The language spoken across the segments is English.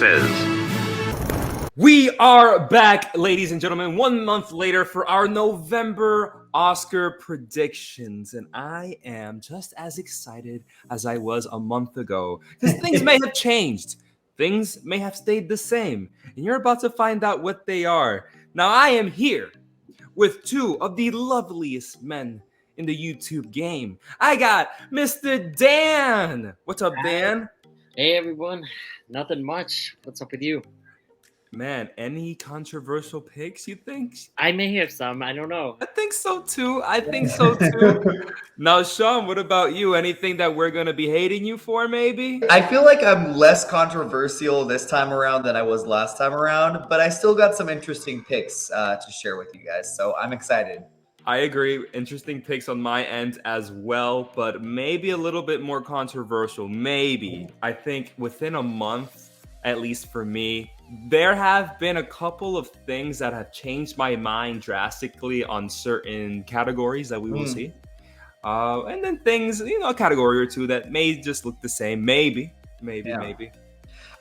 says. We are back, ladies and gentlemen, 1 month later for our November Oscar predictions. And I am just as excited as I was a month ago because things may have changed. Things may have stayed the same. And you're about to find out what they are. Now, I am here with two of the loveliest men in the YouTube game. I got Mr. Dan. What's up, Dan? Hey, everyone. Nothing much. What's up with you? Man, any controversial picks, you think? I may have some. I don't know. I think so too. Now, Shawn, what about you? Anything that we're going to be hating you for, maybe? I feel like I'm less controversial this time around than I was last time around, but I still got some interesting picks to share with you guys, so I'm excited. I agree. Interesting picks on my end as well, but maybe a little bit more controversial. Maybe. I think within a month, at least for me, there have been a couple of things that have changed my mind drastically on certain categories that we will see. And then things, a category or two that may just look the same. Maybe.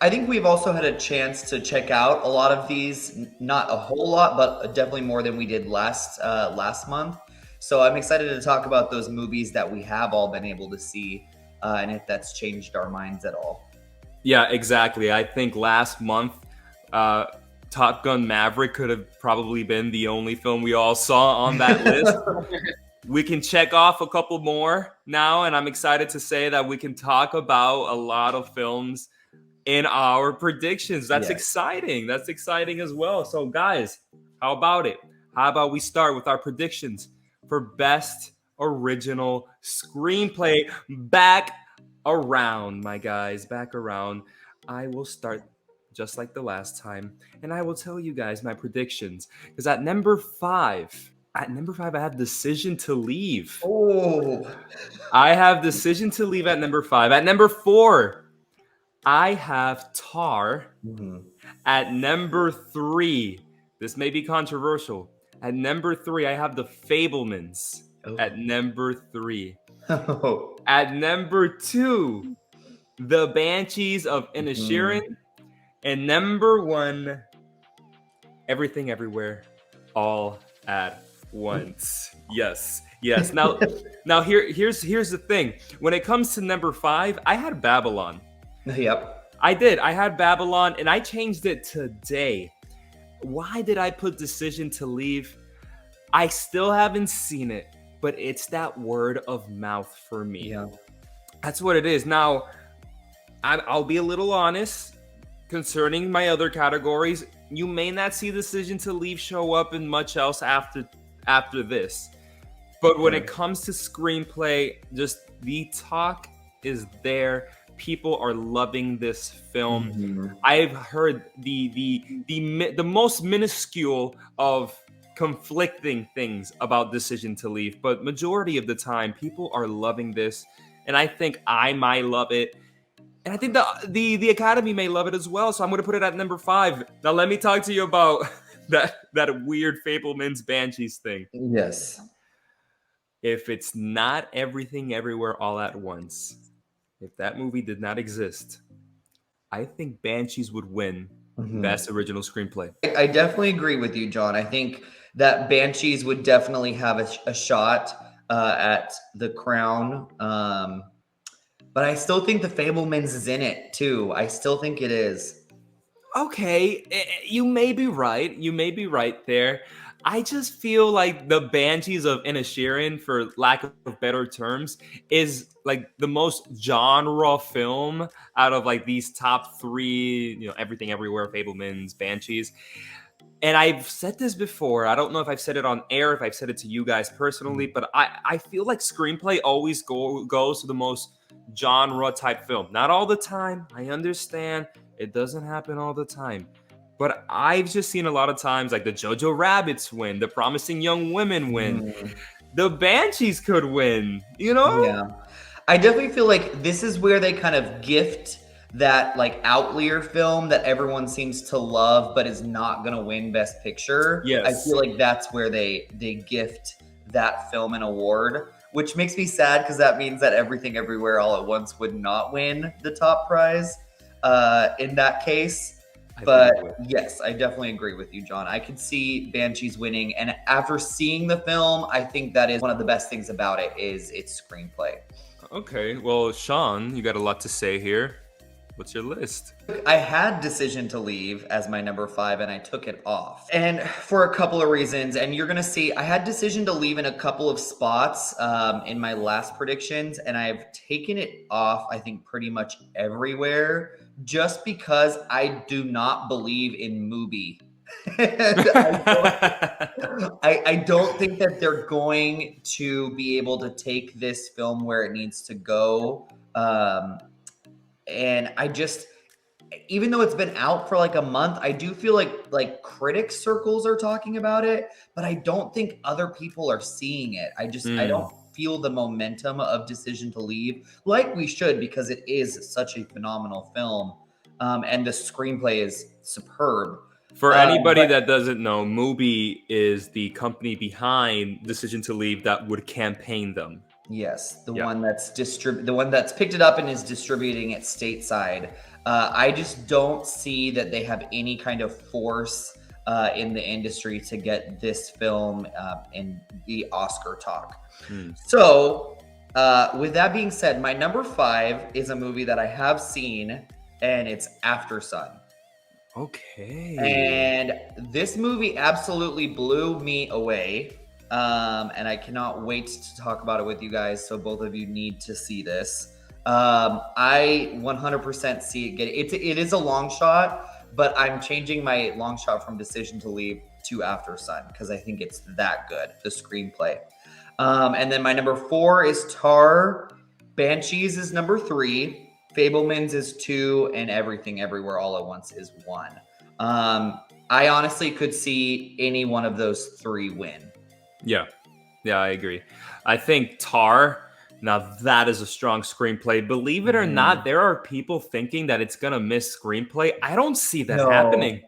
I think we've also had a chance to check out a lot of these, not a whole lot, but definitely more than we did last month. So I'm excited to talk about those movies that we have all been able to see and if that's changed our minds at all. Yeah, exactly. I think last month, Top Gun Maverick could have probably been the only film we all saw on that list. We can check off a couple more now, and I'm excited to say that we can talk about a lot of films in our predictions. That's exciting. That's exciting as well. So, guys, how about it? How about we start with our predictions for Best Original Screenplay? Back around, my guys. Back around. I will start just like the last time, and I will tell you guys my predictions. Because at number 5, I have Decision to Leave. Oh, I have Decision to Leave at number 5. At number 4, I have Tar. At number 3, this may be controversial. At number 3, I have The Fabelmans. At number 3. At number 2, The Banshees of Inisherin. And number 1, Everything Everywhere All at Once. Yes. Now here's the thing. When it comes to number 5, I had Babylon. Yep. I did. I had Babylon, and I changed it today. Why did I put Decision to Leave? I still haven't seen it, but it's that word of mouth for me. Yeah. That's what it is. Now, I'll be a little honest. Concerning my other categories, you may not see Decision to Leave show up in much else after this. But when it comes to screenplay, just the talk is there. People are loving this film. I've heard the most minuscule of conflicting things about Decision to Leave, but majority of the time, people are loving this, and I think I might love it. And I think the Academy may love it as well, so I'm going to put it at number 5. Now, let me talk to you about that weird Fabelmans Banshees thing. Yes. If it's not Everything Everywhere All at Once, if that movie did not exist, I think Banshees would win Best Original Screenplay. I definitely agree with you, John. I think that Banshees would definitely have a shot at the crown. But I still think The Fabelmans is in it, too. I still think it is. Okay, you may be right. You may be right there. I just feel like The Banshees of Inisherin, for lack of better terms, is like the most genre film out of like these top 3, Everything Everywhere, Fabelmans, Banshees. And I've said this before. I don't know if I've said it on air, if I've said it to you guys personally, but I feel like screenplay always goes to the most genre type film. Not all the time. I understand. It doesn't happen all the time. But I've just seen a lot of times like the Jojo Rabbits win, the Promising Young Women win. The Banshees could win, Yeah. I definitely feel like this is where they kind of gift that like outlier film that everyone seems to love but is not going to win Best Picture. Yes. I feel like that's where they gift that film an award, which makes me sad because that means that Everything Everywhere All at Once would not win the top prize. in that case. I But think it would. yes, I definitely agree with you, John. I could see Banshees winning, and after seeing the film, I think that is one of the best things about it is its screenplay. Okay, well, Sean, you got a lot to say here. What's your list? I had Decision to Leave as my number 5, and I took it off. And for a couple of reasons, and you're going to see, I had Decision to Leave in a couple of spots in my last predictions, and I've taken it off, I think, pretty much everywhere, just because I do not believe in Mubi. I don't think that they're going to be able to take this film where it needs to go. And I just, even though it's been out for like a month, I do feel like critic circles are talking about it, but I don't think other people are seeing it. I don't feel the momentum of Decision to Leave like we should, because it is such a phenomenal film, and the screenplay is superb. For anybody that doesn't know, Mubi is the company behind Decision to Leave that would campaign them. Yes, the one that's picked it up and is distributing it stateside. I just don't see that they have any kind of force in the industry to get this film in the Oscar talk. So, with that being said, my number 5 is a movie that I have seen, and it's After Sun. Okay. And this movie absolutely blew me away. And I cannot wait to talk about it with you guys. So both of you need to see this. I 100% see it it is a long shot, but I'm changing my long shot from Decision to Leave to After Sun, because I think it's that good, the screenplay. And then my number 4 is Tar. Banshees is number 3. Fabelmans is 2, and Everything Everywhere All at Once is 1. I honestly could see any one of those 3 win. Yeah, I agree. I think Tar, now that is a strong screenplay. Believe it or not, there are people thinking that it's going to miss screenplay. I don't see that happening.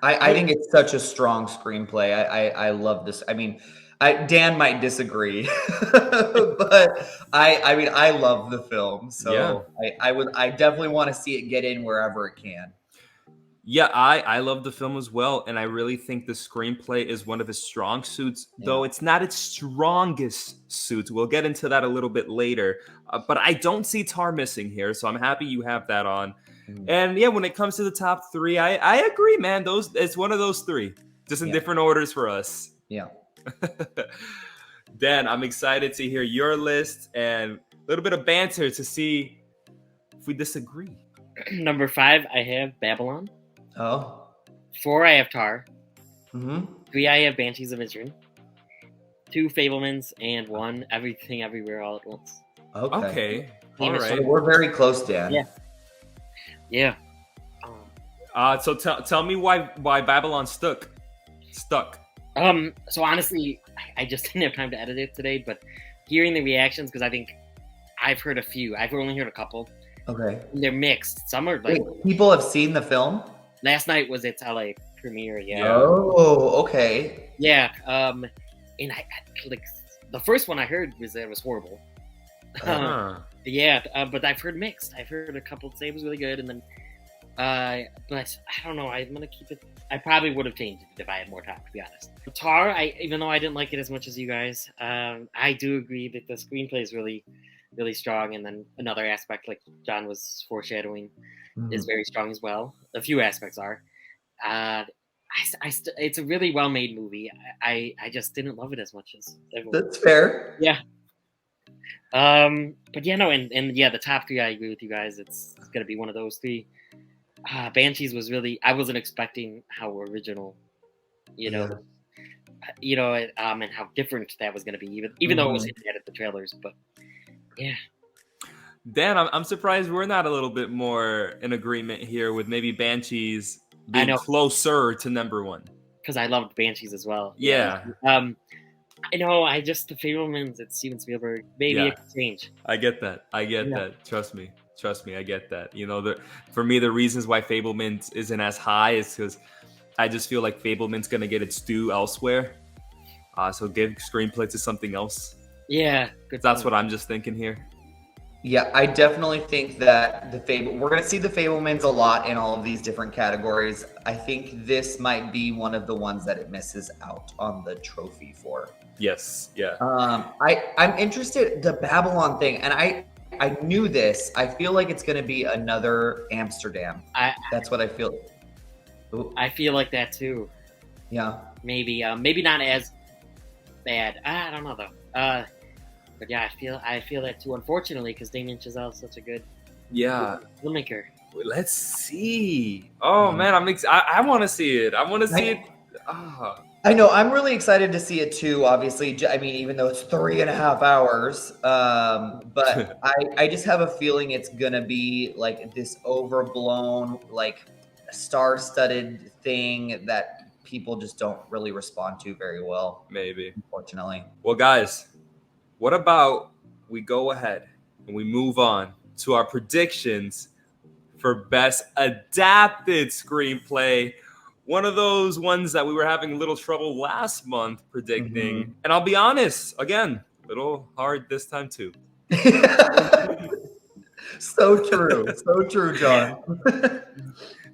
I think it's such a strong screenplay. I love this. I mean, Dan might disagree, but I love the film. So I definitely want to see it get in wherever it can. Yeah, I love the film as well, and I really think the screenplay is one of its strong suits, though it's not its strongest suit. We'll get into that a little bit later, but I don't see Tar missing here, so I'm happy you have that on. And yeah, when it comes to the top 3, I agree, man. It's one of those 3, just in different orders for us. Yeah. Dan, I'm excited to hear your list and a little bit of banter to see if we disagree. Number 5, I have Babylon. Oh. 4, I have Tar. 3, I have Banshees of Inisherin. 2, Fabelmans, and 1, Everything Everywhere All at Once. Okay. All right. So we're very close, Dan. Yeah. So tell me why Babylon stuck. So honestly, I just didn't have time to edit it today, but hearing the reactions, because I think I've heard a few. I've only heard a couple. Okay. And they're mixed. Some are like... Wait, people have seen the film? Last night was its LA premiere, Oh, okay. Yeah, and I like the first one I heard was that it was horrible. But I've heard mixed. I've heard a couple say it was really good, and then, but I don't know. I'm gonna keep it. I probably would have changed it if I had more time, to be honest. Tar, even though I didn't like it as much as you guys, I do agree that the screenplay is really, really strong, and then another aspect, like John was foreshadowing, is very strong as well. A few aspects are. It's a really well-made movie. I just didn't love it as much as everyone. That's fair. Yeah. But yeah, no, and yeah, the top 3, I agree with you guys. It's gonna be one of those 3. Banshees was really, I wasn't expecting how original, and how different that was gonna be, even though it was hinted at the trailers. But yeah. Dan, I'm surprised we're not a little bit more in agreement here with maybe Banshees being closer to number 1. Because I loved Banshees as well. Yeah. I know. The Fabelmans. It's Steven Spielberg. Maybe it could change. I get that. Trust me. I get that. For me, the reasons why Fabelmans isn't as high is because I just feel like Fabelman's gonna get its due elsewhere. So give screenplay to something else. Yeah, that's what I'm just thinking here. Yeah, I definitely think that we're going to see the Fablemans a lot in all of these different categories. I think this might be one of the ones that it misses out on the trophy for. Yes, yeah. I'm interested the Babylon thing, and I knew this. I feel like it's going to be another Amsterdam. That's what I feel. Ooh, I feel like that too. yeah. Maybe not as bad. I don't know though. But yeah, I feel that too. Unfortunately, because Damien Chazelle is such a good filmmaker. Let's see. Oh man, I want to see it. I want to see it. I know. I'm really excited to see it too. Obviously, I mean, even though it's 3.5 hours, but I just have a feeling it's gonna be like this overblown, like star-studded thing that people just don't really respond to very well. Maybe. Unfortunately. Well, guys, what about we go ahead and we move on to our predictions for best adapted screenplay? One of those ones that we were having a little trouble last month predicting. Mm-hmm. And I'll be honest, again, a little hard this time too. So true, John.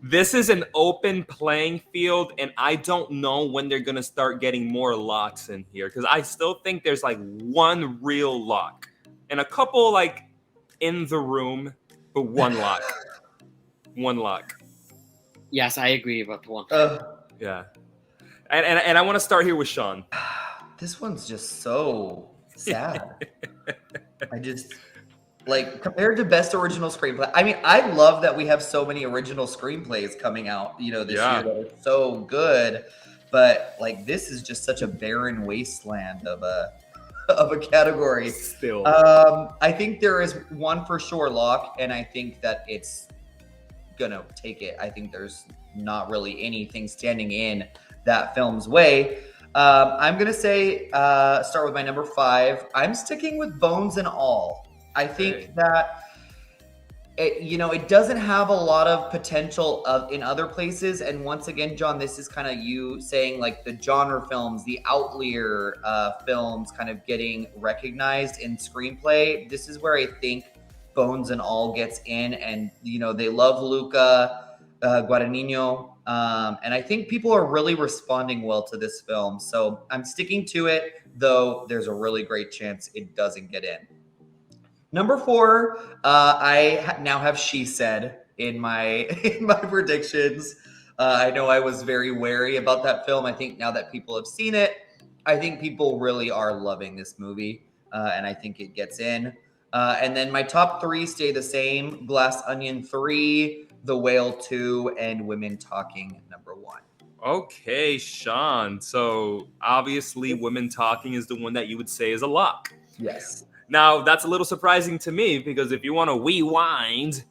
This is an open playing field, and I don't know when they're going to start getting more locks in here, because I still think there's like one real lock and a couple like in the room, but one lock. One lock. Yes, I agree about the one. Yeah. And I want to start here with Shawn. This one's just so sad. I just like compared to best original screenplay. I mean, I love that we have so many original screenplays coming out, this year that are so good. But like this is just such a barren wasteland of a category. Still. I think there is one for sure lock, and I think that it's gonna take it. I think there's not really anything standing in that film's way. I'm gonna say start with my number 5. I'm sticking with Bones and All. I think that it doesn't have a lot of potential in other places. And once again, John, this is kind of you saying like the genre films, the outlier films kind of getting recognized in screenplay. This is where I think Bones and All gets in, and they love Luca Guadagnino, and I think people are really responding well to this film. So I'm sticking to it, though there's a really great chance it doesn't get in. Number 4, I now have She Said in my predictions. I know I was very wary about that film. I think now that people have seen it, I think people really are loving this movie, and I think it gets in. And then my top 3 stay the same: Glass Onion 3, The Whale 2, and Women Talking number 1. Okay, Shawn. So obviously Women Talking is the one that you would say is a lock. Yes. Now, that's a little surprising to me, because if you want to rewind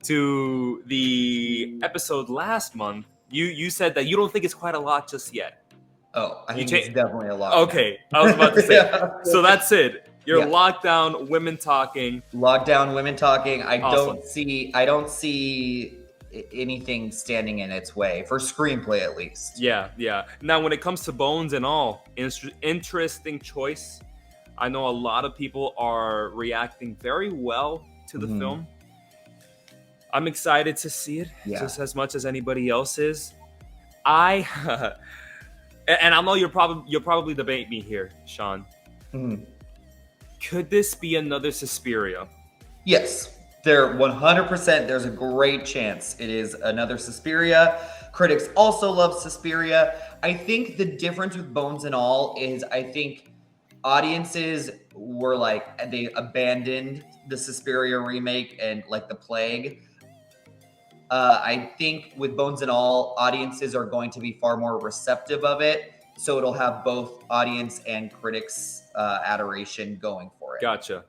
to the episode last month, you said that you don't think it's quite a lot just yet. Oh, I think it's definitely a lot. Okay, I was about to say. Yeah. So that's it. You're locked down, Women Talking. Lockdown, Women Talking. I Awesome. don't see anything standing in its way for screenplay, at least. Yeah. Now, when it comes to Bones and All, interesting choice. I know a lot of people are reacting very well to the film. I'm excited to see it just as much as anybody else is. And I know you'll probably debate me here, Shawn. Could this be another Suspiria? Yes, there 100%. There's a great chance it is another Suspiria. Critics also love Suspiria. I think the difference with Bones and All is I think audiences were like, they abandoned the Suspiria remake and like The Plague. I think with Bones and All, audiences are going to be far more receptive of it, so it'll have both audience and critics adoration going for it. Gotcha.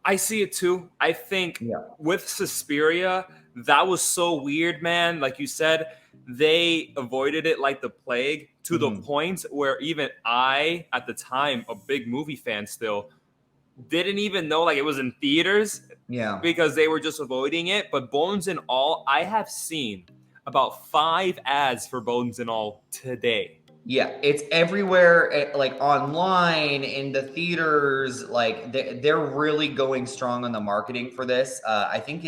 I see it too. I think with Suspiria, that was so weird, man. Like you said, they avoided it like the plague, to the point where even I, at the time, a big movie fan still, didn't even know like it was in theaters. Yeah. Because they were just avoiding it. But Bones and All, I have seen about 5 ads for Bones and All today. Yeah, it's everywhere, like online, in the theaters. Like they're really going strong on the marketing for this. I think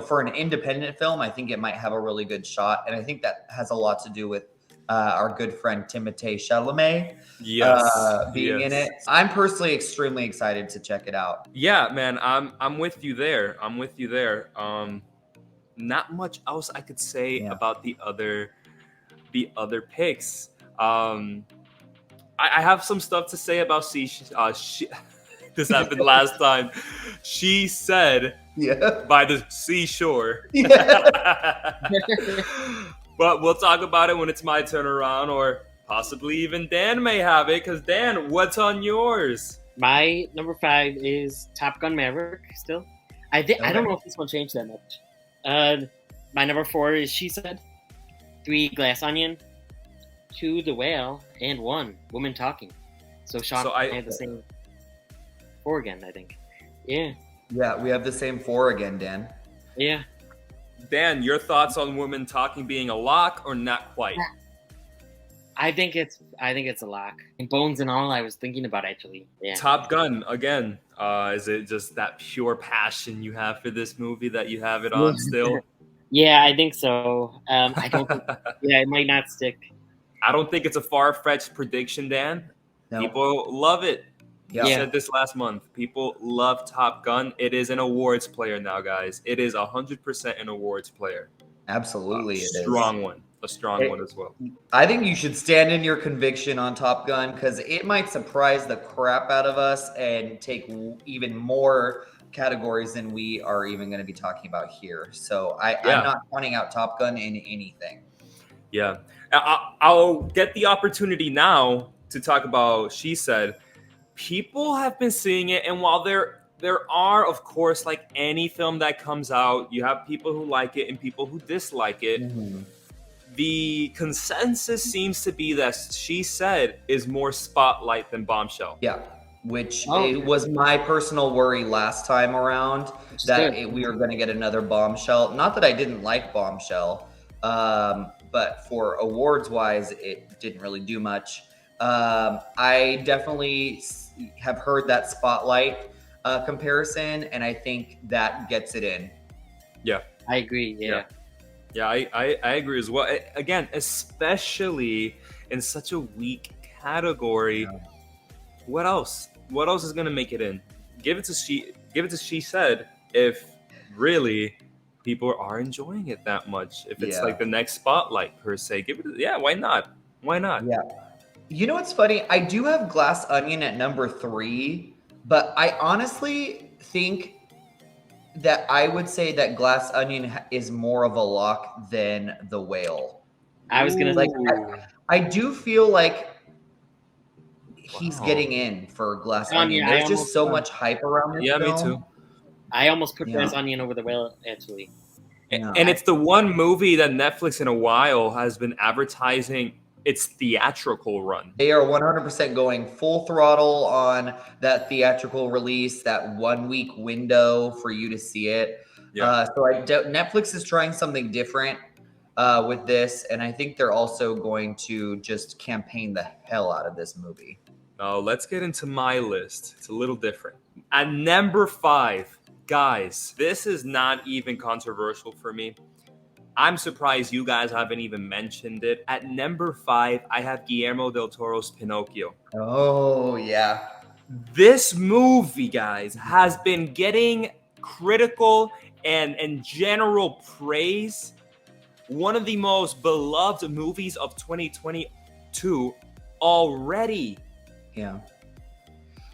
for an independent film, I think it might have a really good shot, and I think that has a lot to do with our good friend Timothée Chalamet Yes, being in yes. it. I'm personally extremely excited to check it out. Yeah, man, I'm with you there. I'm with you there. Not much else I could say Yeah. about the other picks. I have some stuff to say about this happened last time. She said Yeah. by the seashore. Yeah. But we'll talk about it when it's my turn around, or possibly even Dan may have it. Because Dan, what's on yours? My number 5 is Top Gun Maverick. Still, I don't Okay. know if this one changed that much. My number 4 is She Said. 3, Glass Onion. 2, The Whale, and 1, Woman Talking. So Sean, So I I- have the same 4 again, I think. Yeah, Yeah, we have the same 4 again, Dan. yeah. Dan, your thoughts on Women Talking being a lock or not quite? I think it's a lock. And Bones and all, I was thinking about actually. Yeah. Top Gun again. Is it just that pure passion you have for this movie that you have it on still? Yeah, I think so. I don't think. Yeah, it might not stick. I don't think it's a far-fetched prediction, Dan. No. People love it. Yeah. I Yeah. said this last month. People love Top Gun. It is an awards player now, guys. It is 100% an awards player. Absolutely, it is. Strong one. A strong one as well. I think you should stand in your conviction on Top Gun, because it might surprise the crap out of us and take even more categories than we are even going to be talking about here. So I'm not counting out Top Gun in anything. Yeah. I'll get the opportunity now to talk about She Said. People have been seeing it, and while there are, of course, like any film that comes out, you have people who like it and people who dislike it. Mm-hmm. The consensus seems to be that She Said is more spotlight than Bombshell. Yeah, which it was my personal worry last time around, that we were going to get another Bombshell. Not that I didn't like Bombshell, but for awards wise, it didn't really do much. I definitely have heard that spotlight comparison, and I think that gets it in. Yeah, I agree. Yeah. Yeah, I agree as well. Again, especially in such a weak category. Yeah. What else? What else is gonna make it in? Give it to She Said if really people are enjoying it that much. If it's like the next spotlight per se, give it. Yeah, why not? Why not? Yeah. You know what's funny? I do have Glass Onion at number 3, but I honestly think that I would say that Glass Onion is more of a lock than The Whale. I was gonna Like, I do feel like he's getting in for Glass Onion. There's just so much hype around this film. Me too. I almost put Glass Onion over The Whale, actually. And it's the one movie that Netflix in a while has been advertising its theatrical run. They are 100% going full throttle on that theatrical release, that 1 week window for you to see it. Yeah. So Netflix is trying something different with this, and I think they're also going to just campaign the hell out of this movie. Now let's get into my list. It's a little different. At number 5, guys, this is not even controversial for me. I'm surprised you guys haven't even mentioned it. At number 5, I have Guillermo del Toro's Pinocchio. Oh, yeah. This movie, guys, has been getting critical and general praise. One of the most beloved movies of 2022 already. Yeah.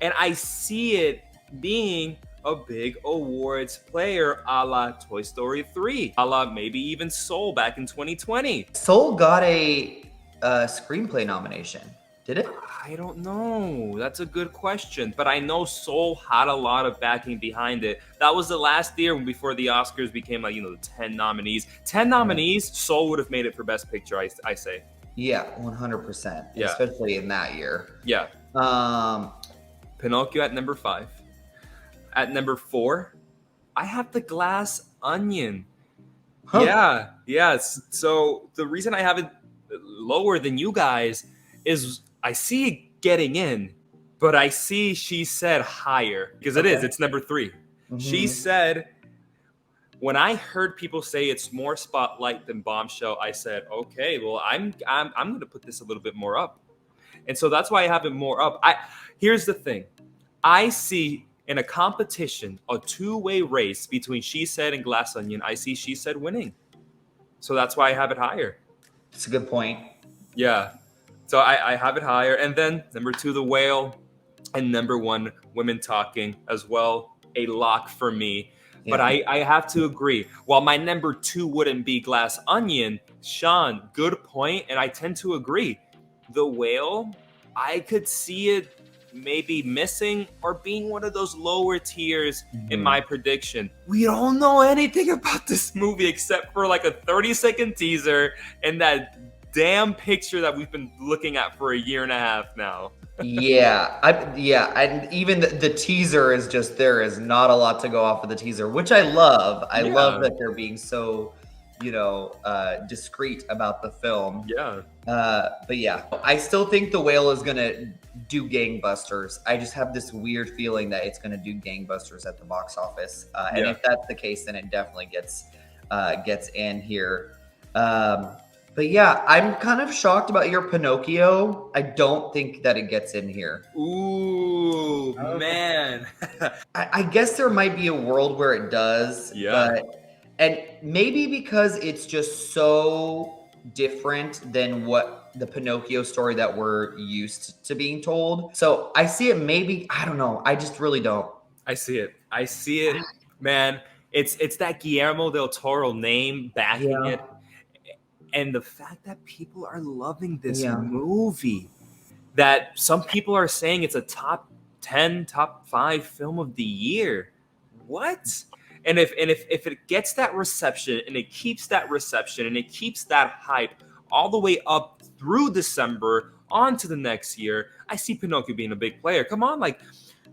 And I see it being a big awards player, a la Toy Story 3, a la maybe even Soul back in 2020. Soul got a screenplay nomination. Did it? I don't know. That's a good question. But I know Soul had a lot of backing behind it. That was the last year before the Oscars became like, the 10 nominees. 10 nominees, Soul would have made it for Best Picture, I say. Yeah, 100%. Yeah. Especially in that year. Yeah. Pinocchio at number 5. At number 4, I have The Glass Onion. Huh. Yeah. So the reason I have it lower than you guys is I see it getting in, but I see She Said higher because it's number 3. She Said, when I heard people say it's more spotlight than Bombshell, I said, okay, well, I'm going to put this a little bit more up. And so that's why I have it more up. Here's the thing. I see in a competition, a two-way race between She Said and Glass Onion, I see She Said winning. So that's why I have it higher. It's a good point. Yeah. So I have it higher. And then number 2, The Whale, and number 1, Women Talking as well. A lock for me. Yeah. But I have to agree. While my number 2 wouldn't be Glass Onion, Shawn, good point, and I tend to agree. The Whale, I could see it maybe missing or being one of those lower tiers in my prediction. We don't know anything about this movie except for like a 30-second teaser and that damn picture that we've been looking at for a year and a half now. And even the teaser is just, there is not a lot to go off of the teaser, which I love. I love that they're being so, discreet about the film. Yeah. But yeah, I still think The Whale is gonna do gangbusters. I just have this weird feeling that it's gonna do gangbusters at the box office. And if that's the case, then it definitely gets in here. But yeah, I'm kind of shocked about your Pinocchio. I don't think that it gets in here. Ooh, man. I guess there might be a world where it does. Yeah. And maybe because it's just so different than what the Pinocchio story that we're used to being told. So I see it maybe, I don't know. I just really don't. I see it, man. It's that Guillermo del Toro name backing it. And the fact that people are loving this movie, that some people are saying it's a top 10, top 5 film of the year. What? And if it gets that reception and it keeps that reception and it keeps that hype all the way up through December on to the next year, I see Pinocchio being a big player. Come on, like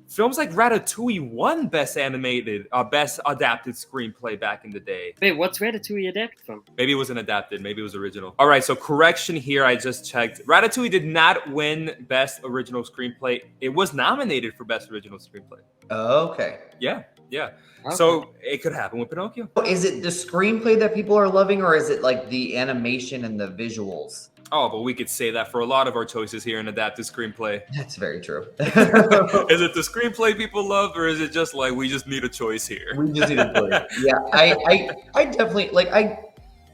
films like Ratatouille won Best Adapted Screenplay back in the day. Wait, what's Ratatouille adapted from? Maybe it wasn't adapted. Maybe it was original. All right, so correction here. I just checked. Ratatouille did not win Best Original Screenplay. It was nominated for Best Original Screenplay. Okay. Yeah. Okay. So it could happen with Pinocchio. Is it the screenplay that people are loving, or is it like the animation and the visuals? Oh, but we could say that for a lot of our choices here in adapted screenplay. That's very true. Is it the screenplay people love, or is it just like we just need a choice here? We just need a choice. Yeah, I definitely like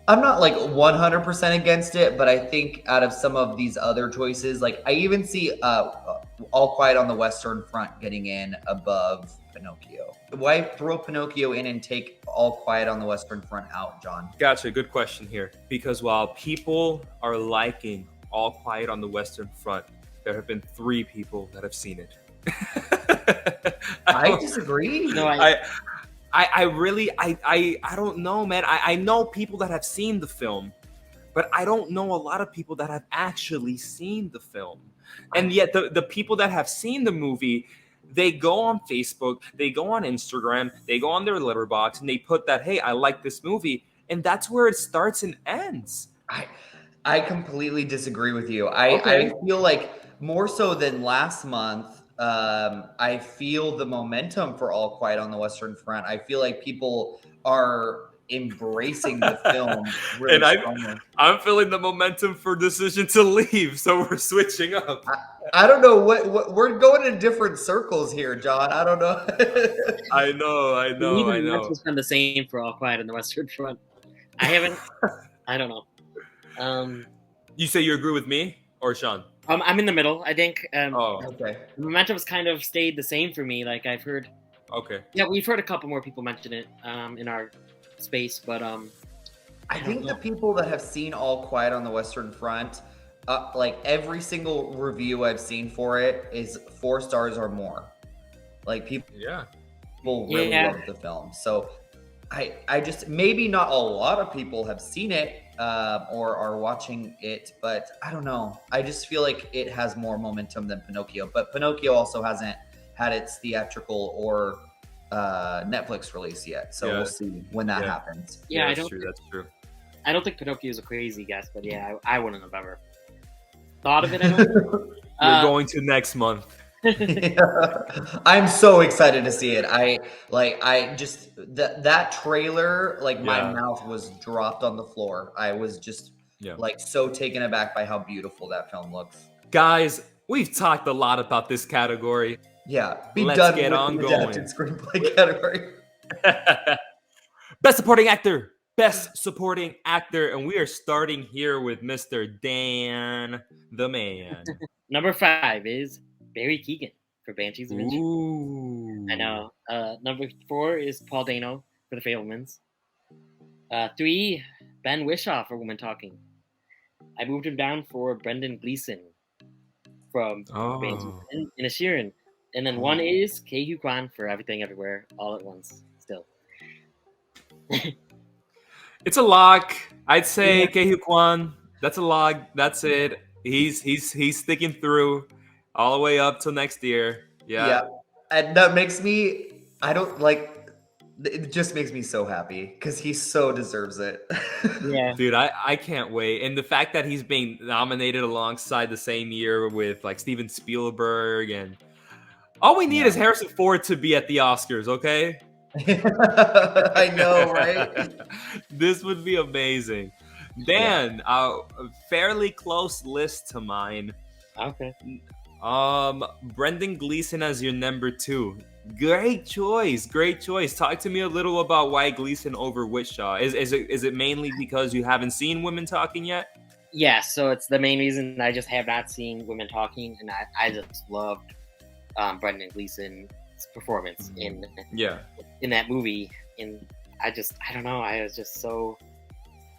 I'm not like 100% against it, but I think out of some of these other choices, like I even see All Quiet on the Western Front getting in above Pinocchio. Why throw Pinocchio in and take All Quiet on the Western Front out, John? Gotcha. Good question here. Because while people are liking All Quiet on the Western Front, there have been 3 people that have seen it. I disagree. No, I really don't know, man. I know people that have seen the film, but I don't know a lot of people that have actually seen the film. And yet the people that have seen the movie, they go on Facebook, they go on Instagram, they go on their Letterboxd, and they put that, hey, I like this movie. And that's where it starts and ends. I completely disagree with you. I feel like more so than last month, I feel the momentum for All Quiet on the Western Front. I feel like people are embracing the film really strongly. I'm feeling the momentum for Decision to Leave, so we're switching up. I don't know what we're going in different circles here, John. I don't know. I know. It's been the same for All Quiet on the Western Front. I don't know. You say you agree with me or Shawn? I'm in the middle. I think. Okay. The momentum's kind of stayed the same for me. Like I've heard. Okay. Yeah, we've heard a couple more people mention it in our space, but I think the people that have seen All Quiet on the Western Front, like every single review I've seen for it is 4 stars or more. Like people really love the film. So I just, maybe not a lot of people have seen it or are watching it, but I don't know. I just feel like it has more momentum than Pinocchio, but Pinocchio also hasn't had its theatrical or Netflix release yet. So we'll see when that happens. Yeah, that's true. I don't think Pinocchio is a crazy guess, but yeah, I wouldn't have ever thought of it. I don't think. We're going to next month. Yeah. I'm so excited to see it. I just that trailer, like my Yeah. mouth was dropped on the floor. I was just Yeah. like so taken aback by how beautiful that film looks. Guys, we've talked a lot about this category. Yeah, be Let's done get with on the going. adapted screenplay category. Best supporting actor. Best supporting actor. And we are starting here with Mr. Dan the Man. Number 5 is Barry Keoghan for Banshees of Inisherin. Ooh. I know. Number 4 is Paul Dano for The Fabelmans. 3, Ben Whishaw for Woman Talking. I moved him down for Brendan Gleeson from Banshees of Inisherin. And then 1 is Ke-Huy Quan for Everything Everywhere All at Once. Still. It's a lock. I'd say Ke-Huy Quan. That's a lock. That's it. He's sticking through all the way up till next year. Yeah. And that makes me, it just makes me so happy because he so deserves it. Yeah. Dude, I can't wait. And the fact that he's being nominated alongside the same year with like Steven Spielberg, and all we need is Harrison Ford to be at the Oscars, okay? I know, right? This would be amazing. Dan, a fairly close list to mine. Okay. Brendan Gleeson as your number 2. Great choice. Talk to me a little about why Gleeson over Whishaw. Is it mainly because you haven't seen Women Talking yet? Yeah, so it's the main reason. I just have not seen Women Talking, and I just loved Brendan Gleeson's performance in that movie. And I don't know, I was just so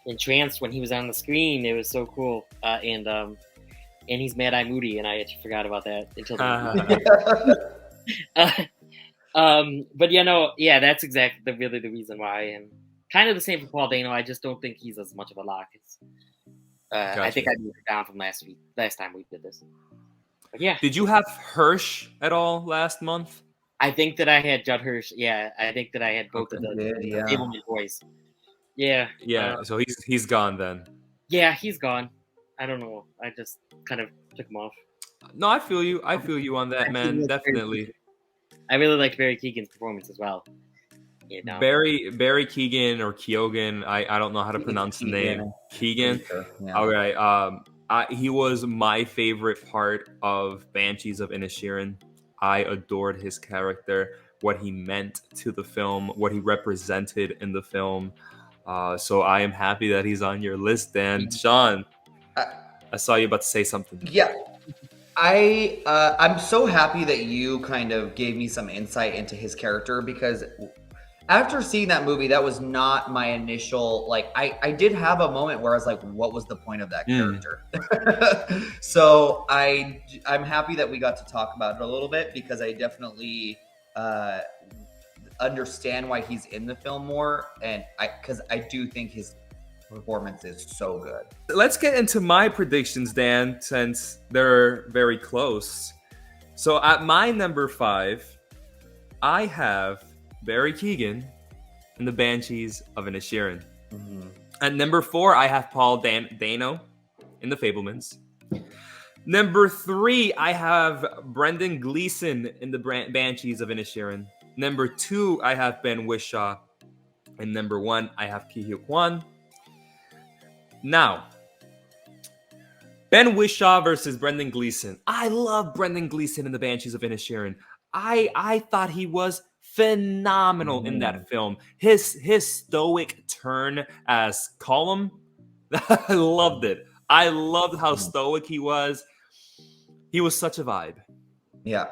entranced when he was on the screen. It was so cool. And he's Mad-Eye Moody, and I actually forgot about that until the that's exactly really the reason why. And kind of the same for Paul Dano. I just don't think he's as much of a lock. Gotcha. I think I moved it down from last time we did this. But yeah. Did you have Hirsch at all last month? I think that I had Judd Hirsch. Yeah, I think that I had both of the Fabelman boys. Yeah. Yeah. So he's gone then. Yeah, he's gone. I don't know. I just kind of took him off. No, I feel you. I feel you on that, man. Definitely. I really liked Barry Keoghan's performance as well. You know? Barry Keoghan or Keoghan. I don't know how to pronounce the name. Keoghan. Yeah. Okay. He was my favorite part of Banshees of Inisherin. I adored his character, what he meant to the film, what he represented in the film. So I am happy that he's on your list, Dan. Shawn, I saw you about to say something. Yeah. I'm so happy that you kind of gave me some insight into his character, because after seeing that movie, that was not my initial, I did have a moment where I was like, what was the point of that character? So I'm happy that we got to talk about it a little bit, because I definitely understand why he's in the film more, and because I do think his performance is so good. Let's get into my predictions, Dan, since they're very close. So at my number 5, I have Barry Keoghan in the Banshees of Inisherin. Mm-hmm. At number 4, I have Paul Dano in the Fabelmans. Number 3, I have Brendan Gleeson in the Banshees of Inisherin. Number 2, I have Ben Whishaw. And number 1, I have Ke-Huy Quan. Now, Ben Whishaw versus Brendan Gleeson. I love Brendan Gleeson in the Banshees of Inisherin. I thought he was phenomenal in that film. His stoic turn as Colum, I loved it. I loved how stoic he was. He was such a vibe. Yeah.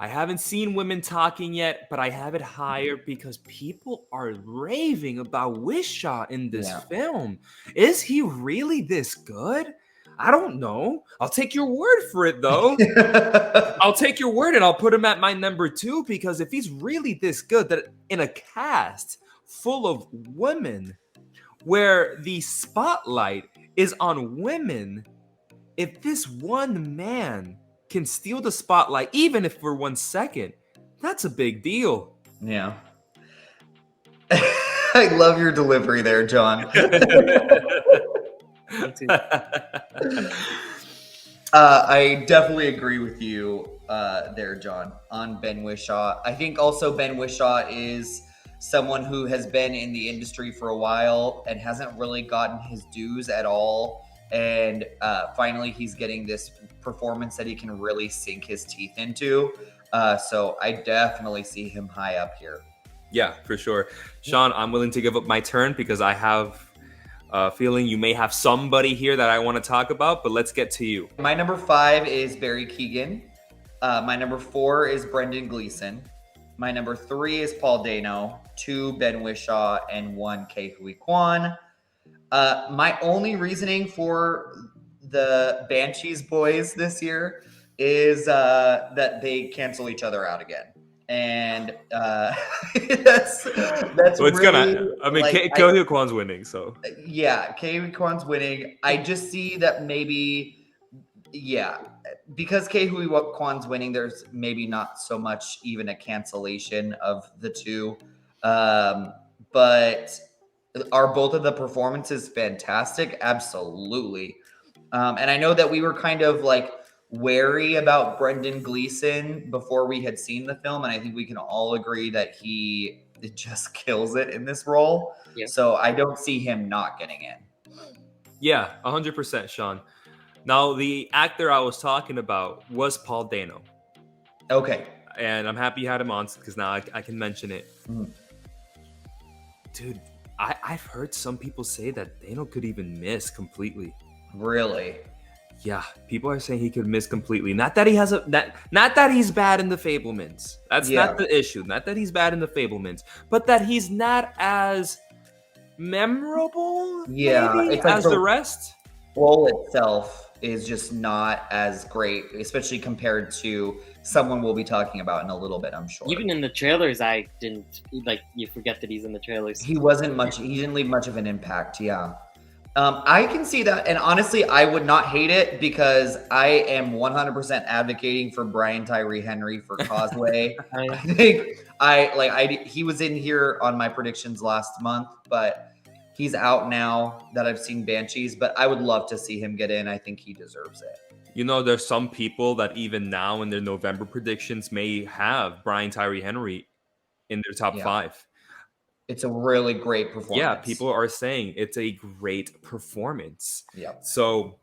I haven't seen Women Talking yet, but I have it higher because people are raving about Whishaw in this film. Is he really this good? I don't know. I'll take your word for it, though. I'll take your word, and I'll put him at my number 2, because if he's really this good, that in a cast full of women, where the spotlight is on women, if this one man can steal the spotlight, even if for 1 second, that's a big deal. Yeah. I love your delivery there, John. I definitely agree with you there, John, on Ben Whishaw. I think also Ben Whishaw is someone who has been in the industry for a while and hasn't really gotten his dues at all. And finally, he's getting this performance that he can really sink his teeth into. So I definitely see him high up here. Yeah, for sure. Shawn, I'm willing to give up my turn because I have a feeling you may have somebody here that I want to talk about, but let's get to you. My number 5 is Barry Keoghan. My number 4 is Brendan Gleeson. My number 3 is Paul Dano, 2 Ben Whishaw, and 1 Ke Huy Quan. My only reasoning for the Banshees boys this year is that they cancel each other out again. And that's Well, it's really, gonna. I mean, like, Ke Huy Quan's winning, so yeah, Ke Huy Quan's winning. I just see that maybe, yeah, because Ke Huy Quan's winning, there's maybe not so much even a cancellation of the two. But are both of the performances fantastic? Absolutely. And I know that we were kind of like wary about Brendan Gleeson before we had seen the film, and I think we can all agree that he just kills it in this role. Yeah. So I don't see him not getting in. yeah, 100%, Shawn. Now, the actor I was talking about was Paul Dano, Okay. and I'm happy you had him on because now I can mention it. Mhm. Dude, I've heard some people say that Dano could even miss completely. Really? Yeah, people are saying he could miss completely. Not that he has not that he's bad in the Fablemans. That's Yeah. not the issue. Not that he's bad in the Fablemans, but that he's not as memorable, Yeah, maybe, it's like as the rest. Role itself is just not as great, especially compared to someone we'll be talking about in a little bit, I'm sure. Even in the trailers, I didn't like. You forget that he's in the trailers. He didn't leave much of an impact. Yeah. I can see that. And honestly, I would not hate it because I am 100% advocating for Brian Tyree Henry for Causeway. I think he was in here on my predictions last month, but he's out now that I've seen Banshees, but I would love to see him get in. I think he deserves it. You know, there's some people that even now in their November predictions may have Brian Tyree Henry in their top 5. It's a really great performance. Yeah, people are saying it's a great performance. Yeah. So,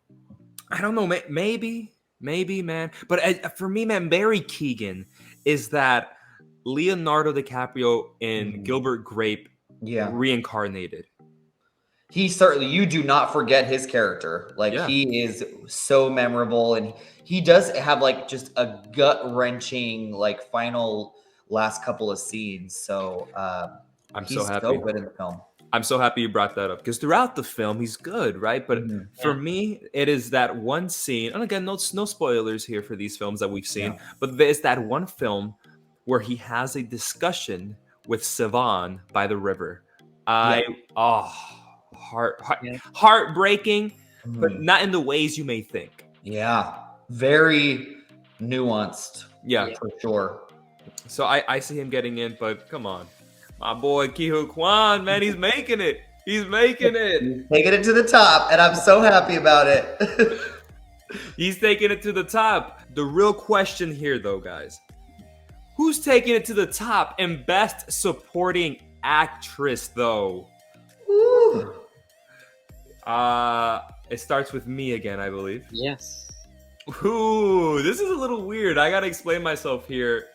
I don't know, maybe, man. But for me, man, Barry Keoghan is that Leonardo DiCaprio in Gilbert Grape reincarnated. He certainly, you do not forget his character. Like, he is so memorable, and he does have like just a gut-wrenching like final last couple of scenes. So I'm he's so happy. So good in the film. I'm so happy you brought that up because throughout the film he's good, right? But for me, it is that one scene, and again, no spoilers here for these films that we've seen, but there's that one film where he has a discussion with Sivan by the river. Heartbreaking, but not in the ways you may think. Yeah, very nuanced. Yeah, for sure. So I see him getting in, but come on. My boy Ke Huy Quan, man, he's making it. He's making it. He's taking it to the top, and I'm so happy about it. He's taking it to the top. The real question here, though, guys, who's taking it to the top in Best Supporting Actress, though? Ooh. It starts with me again, I believe. Yes. Ooh, this is a little weird. I gotta explain myself here.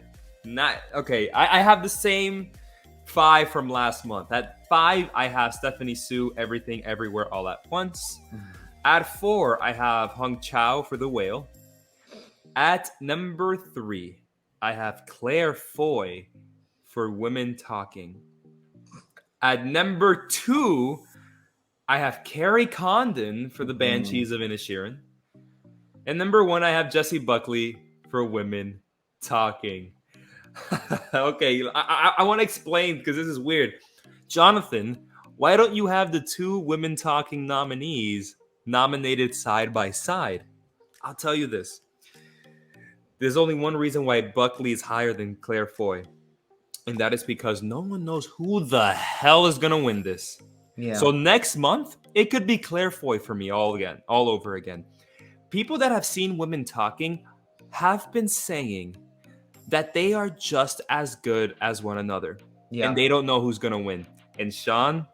I have the same 5 from last month. At 5, I have Stephanie Sue, Everything Everywhere All at Once. At 4, I have Hung Chau for The Whale. At number 3, I have Claire Foy for Women Talking. At number 2, I have Carrie Condon for The Banshees of Inisherin. And number 1, I have Jessie Buckley for Women Talking. Okay, I want to explain because this is weird. Jonathan, why don't you have the 2 Women Talking nominees nominated side by side? I'll tell you this. There's only one reason why Buckley is higher than Claire Foy. And that is because no one knows who the hell is going to win this. Yeah. So next month, it could be Claire Foy for me all over again. People that have seen Women Talking have been saying that they are just as good as one another. Yeah. And they don't know who's going to win. And Shawn,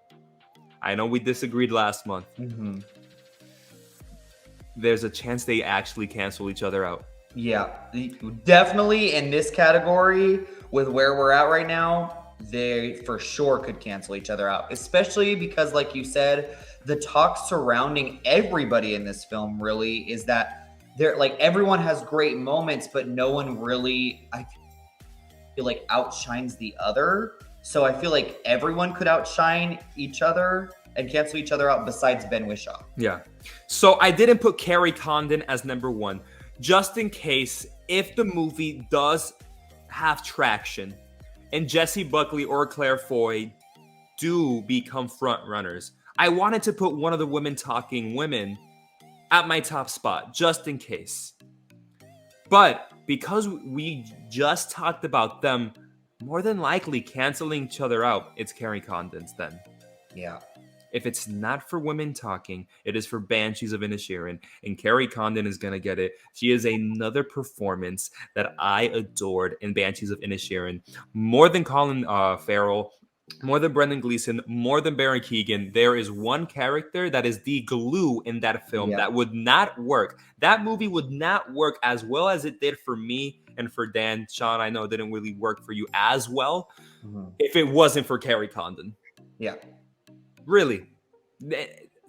I know we disagreed last month. Mm-hmm. There's a chance they actually cancel each other out. Yeah, definitely in this category with where we're at right now, they for sure could cancel each other out, especially because, like you said, the talk surrounding everybody in this film really is that they're like everyone has great moments, but no one really, I feel like, outshines the other. So I feel like everyone could outshine each other and cancel each other out besides Ben Whishaw. Yeah. So I didn't put Carrie Condon as number one, just in case if the movie does have traction and Jessie Buckley or Claire Foy do become front runners. I wanted to put one of the Women Talking women at my top spot, just in case. But because we just talked about them more than likely canceling each other out, it's Carrie Condon's then. Yeah. If it's not for Women Talking, it is for Banshees of Inisherin, and Carrie Condon is going to get it. She is another performance that I adored in Banshees of Inisherin. More than Colin Farrell, more than Brendan Gleeson, more than Baron Keegan, there is one character that is the glue in that film that would not work. That movie would not work as well as it did for me and for Dan. Shawn, I know it didn't really work for you as well if it wasn't for Carrie Condon. Yeah. Really,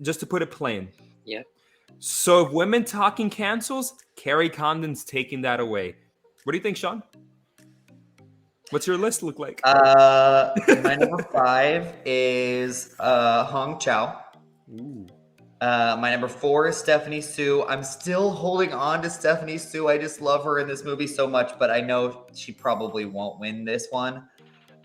just to put it plain. Yeah. So if Women Talking cancels, Carrie Condon's taking that away. What do you think, Shawn? What's your list look like? My number 5 is Hong Chow. Ooh. My number 4 is Stephanie Sue. I'm still holding on to Stephanie Sue. I just love her in this movie so much, but I know she probably won't win this one.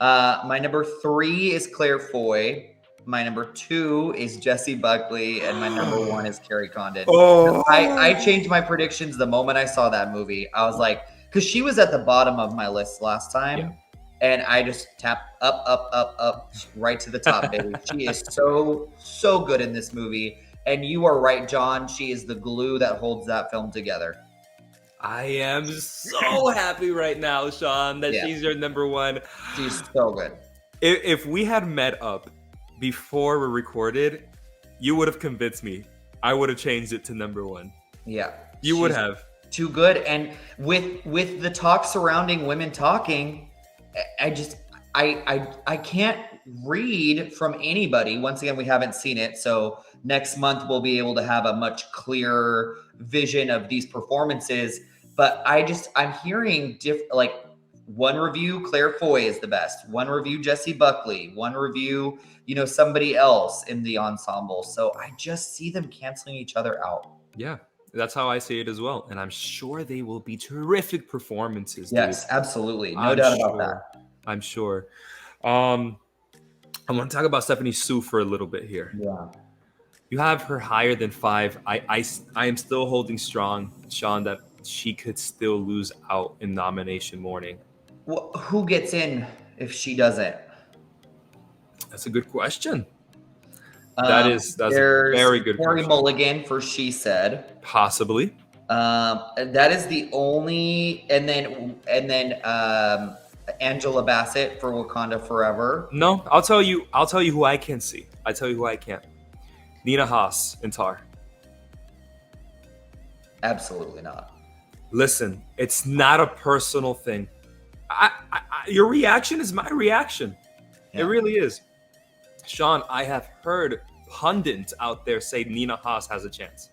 My number 3 is Claire Foy. My number 2 is Jessie Buckley, and my number 1 is Carrie Condon. Oh. I changed my predictions the moment I saw that movie. I was like, because she was at the bottom of my list last time, and I just tapped up, right to the top, baby. She is so good in this movie, and you are right, John. She is the glue that holds that film together. I am so happy right now, Shawn, that she's your number 1. She's so good. If we had met up before we recorded, you would have convinced me. I would have changed it to number 1. Yeah. You would have. Too good. And with the talk surrounding Women Talking, I can't read from anybody. Once again, we haven't seen it. So next month we'll be able to have a much clearer vision of these performances. But I'm hearing like one review, Claire Foy is the best. One review, Jessie Buckley. One review, somebody else in the ensemble. So I just see them canceling each other out. Yeah, that's how I see it as well. And I'm sure they will be terrific performances. Yes, dude. Absolutely. No doubt about that. I'm sure. I want to talk about Stephanie Sue for a little bit here. Yeah. You have her higher than 5. I am still holding strong, Shawn, that she could still lose out in nomination morning. Well, who gets in if she doesn't? That's a good question. That's a very good Carey question. Mulligan for She Said. Possibly. That is the only, and then Angela Bassett for Wakanda Forever. No, I'll tell you who I can see. I tell you who I can't. Nina Haas in Tar. Absolutely not. Listen, it's not a personal thing. Your reaction is my reaction. Yeah. It really is. Shawn, I have heard pundits out there say Nina Haas has a chance.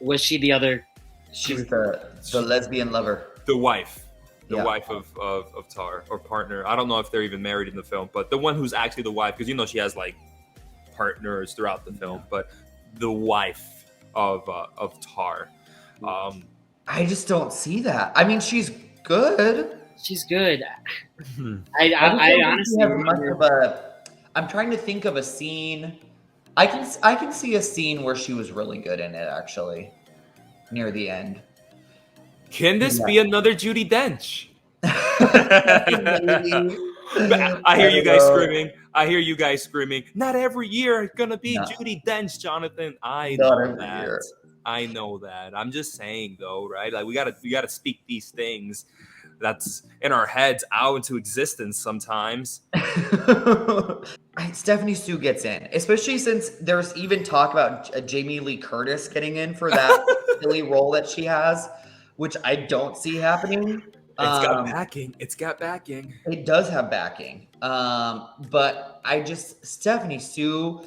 Was she the other? She's the lesbian lover. The wife. The wife of Tar, or partner. I don't know if they're even married in the film, but the one who's actually the wife, because she has like partners throughout the film, but the wife of Tar. I just don't see that. I mean, she's good. She's good. I honestly have much of a. I'm trying to think of a scene. I can see a scene where she was really good in it, actually, near the end. Can this be another Judi Dench? Maybe. I hear I you don't guys know. screaming. I hear you guys screaming. Not every year it's gonna be No. Judi Dench, Jonathan. I Not know every that. year. I know that. I'm just saying though, right? Like we gotta speak these things that's in our heads out into existence sometimes. Stephanie Sue gets in, especially since there's even talk about Jamie Lee Curtis getting in for that silly role that she has, which I don't see happening. It's got backing. It's got backing. It does have backing. But I just Stephanie Sue,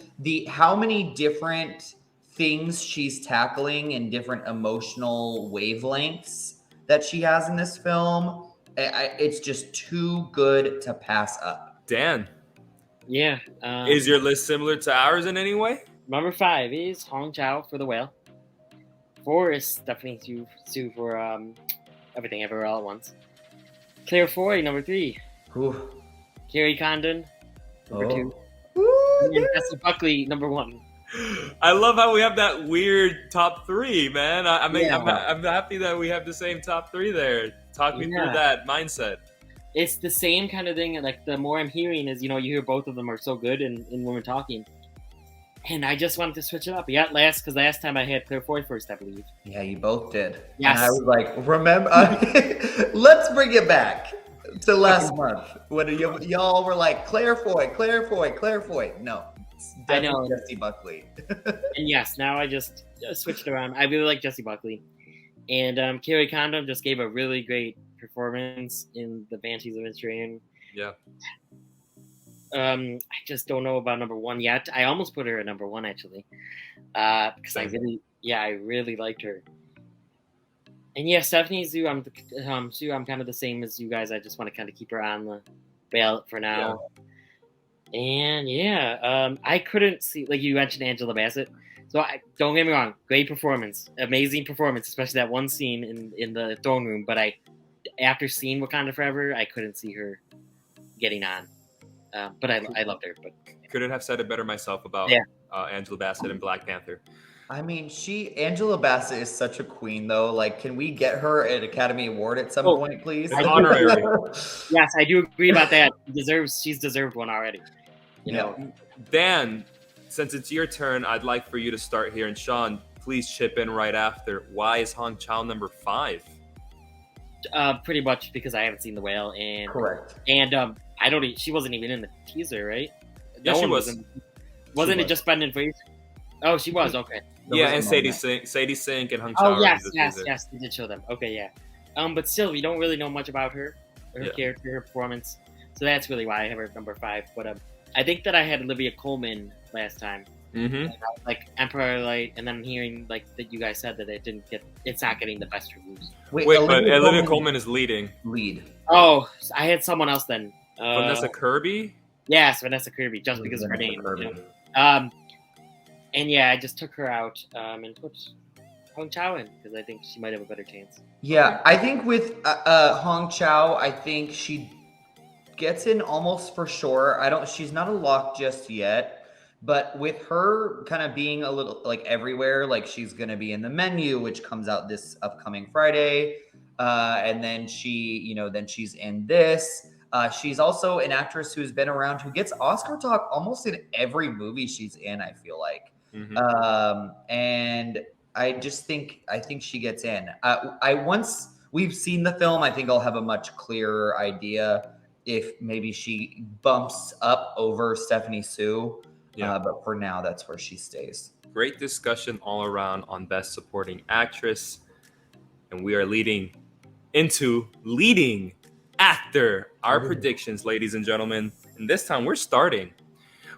how many different things she's tackling in different emotional wavelengths that she has in this film, it's just too good to pass up. Dan, Yeah. is your list similar to ours in any way? Number 5 is Hong Chow for The Whale. 4 is Stephanie Sue for Everything Everywhere All at Once. Claire Foy, number 3. Ooh. Carrie Condon, number 2. Ooh, And Jessie Buckley, number 1. I love how we have that weird top 3, man. I mean, Yeah. I'm happy that we have the same top 3 there. Talk me Yeah. through that mindset. It's the same kind of thing. Like, the more I'm hearing is, you hear both of them are so good in when we're talking. And I just wanted to switch it up. Because last time I had Claire Foy first, I believe. Yeah, you both did. Yes. And I was like, remember, let's bring it back to last month when y'all were like, Claire Foy. No, it's I know. definitely Jessie Buckley. And yes, now I just switched around. I really like Jessie Buckley. And Carrie Condon just gave a really great performance in The Banshees of Inisherin. Yeah. I just don't know about number 1 yet. I almost put her at number 1 actually, because I really liked her. And yeah, Stephanie Sue, I'm kind of the same as you guys. I just want to kind of keep her on the ballot for now. Yeah. And I couldn't see, like you mentioned, Angela Bassett. So don't get me wrong, great performance, amazing performance, especially that one scene in the throne room. But after seeing Wakanda Forever, I couldn't see her getting on. But I loved her. But couldn't have said it better myself about Angela Bassett and Black Panther. I mean, Angela Bassett is such a queen, though. Like, can we get her an Academy Award at some point, please? It's honorary. Yes, I do agree about that. She's deserved one already. You know. Dan, since it's your turn, I'd like for you to start here, and Shawn, please chip in right after. Why is Hong Chow number 5? Pretty much because I haven't seen The Whale, and correct. And she wasn't even in the teaser, right? Yeah, she was. Wasn't it just Brendan Fraser? Oh, she was. Okay. Yeah, and Sadie Sink and Hong Chow. Oh yes, they did show them. Okay, yeah. But still, we don't really know much about her character, her performance. So that's really why I have her at number 5. But I think that I had Olivia Colman last time. Mm-hmm. Like Emperor Light, and then I'm hearing like that you guys said that it's not getting the best reviews. Wait, but Olivia Colman is lead. Oh, I had someone else then. Vanessa Kirby? Yes, Vanessa Kirby, just because of her name. And yeah, I just took her out and put Hong Chow in because I think she might have a better chance. Yeah, I think with Hong Chow, I think she gets in almost for sure. She's not a lock just yet, but with her kind of being a little like everywhere, like she's going to be in The Menu, which comes out this upcoming Friday. And then she's in this. She's also an actress who's been around, who gets Oscar talk almost in every movie she's in, I feel like. Mm-hmm. And I think she gets in. Once we've seen the film, I think I'll have a much clearer idea if maybe she bumps up over Stephanie Sue. Yeah. But for now, that's where she stays. Great discussion all around on Best Supporting Actress. And we are leading after our predictions, ladies and gentlemen. And this time we're starting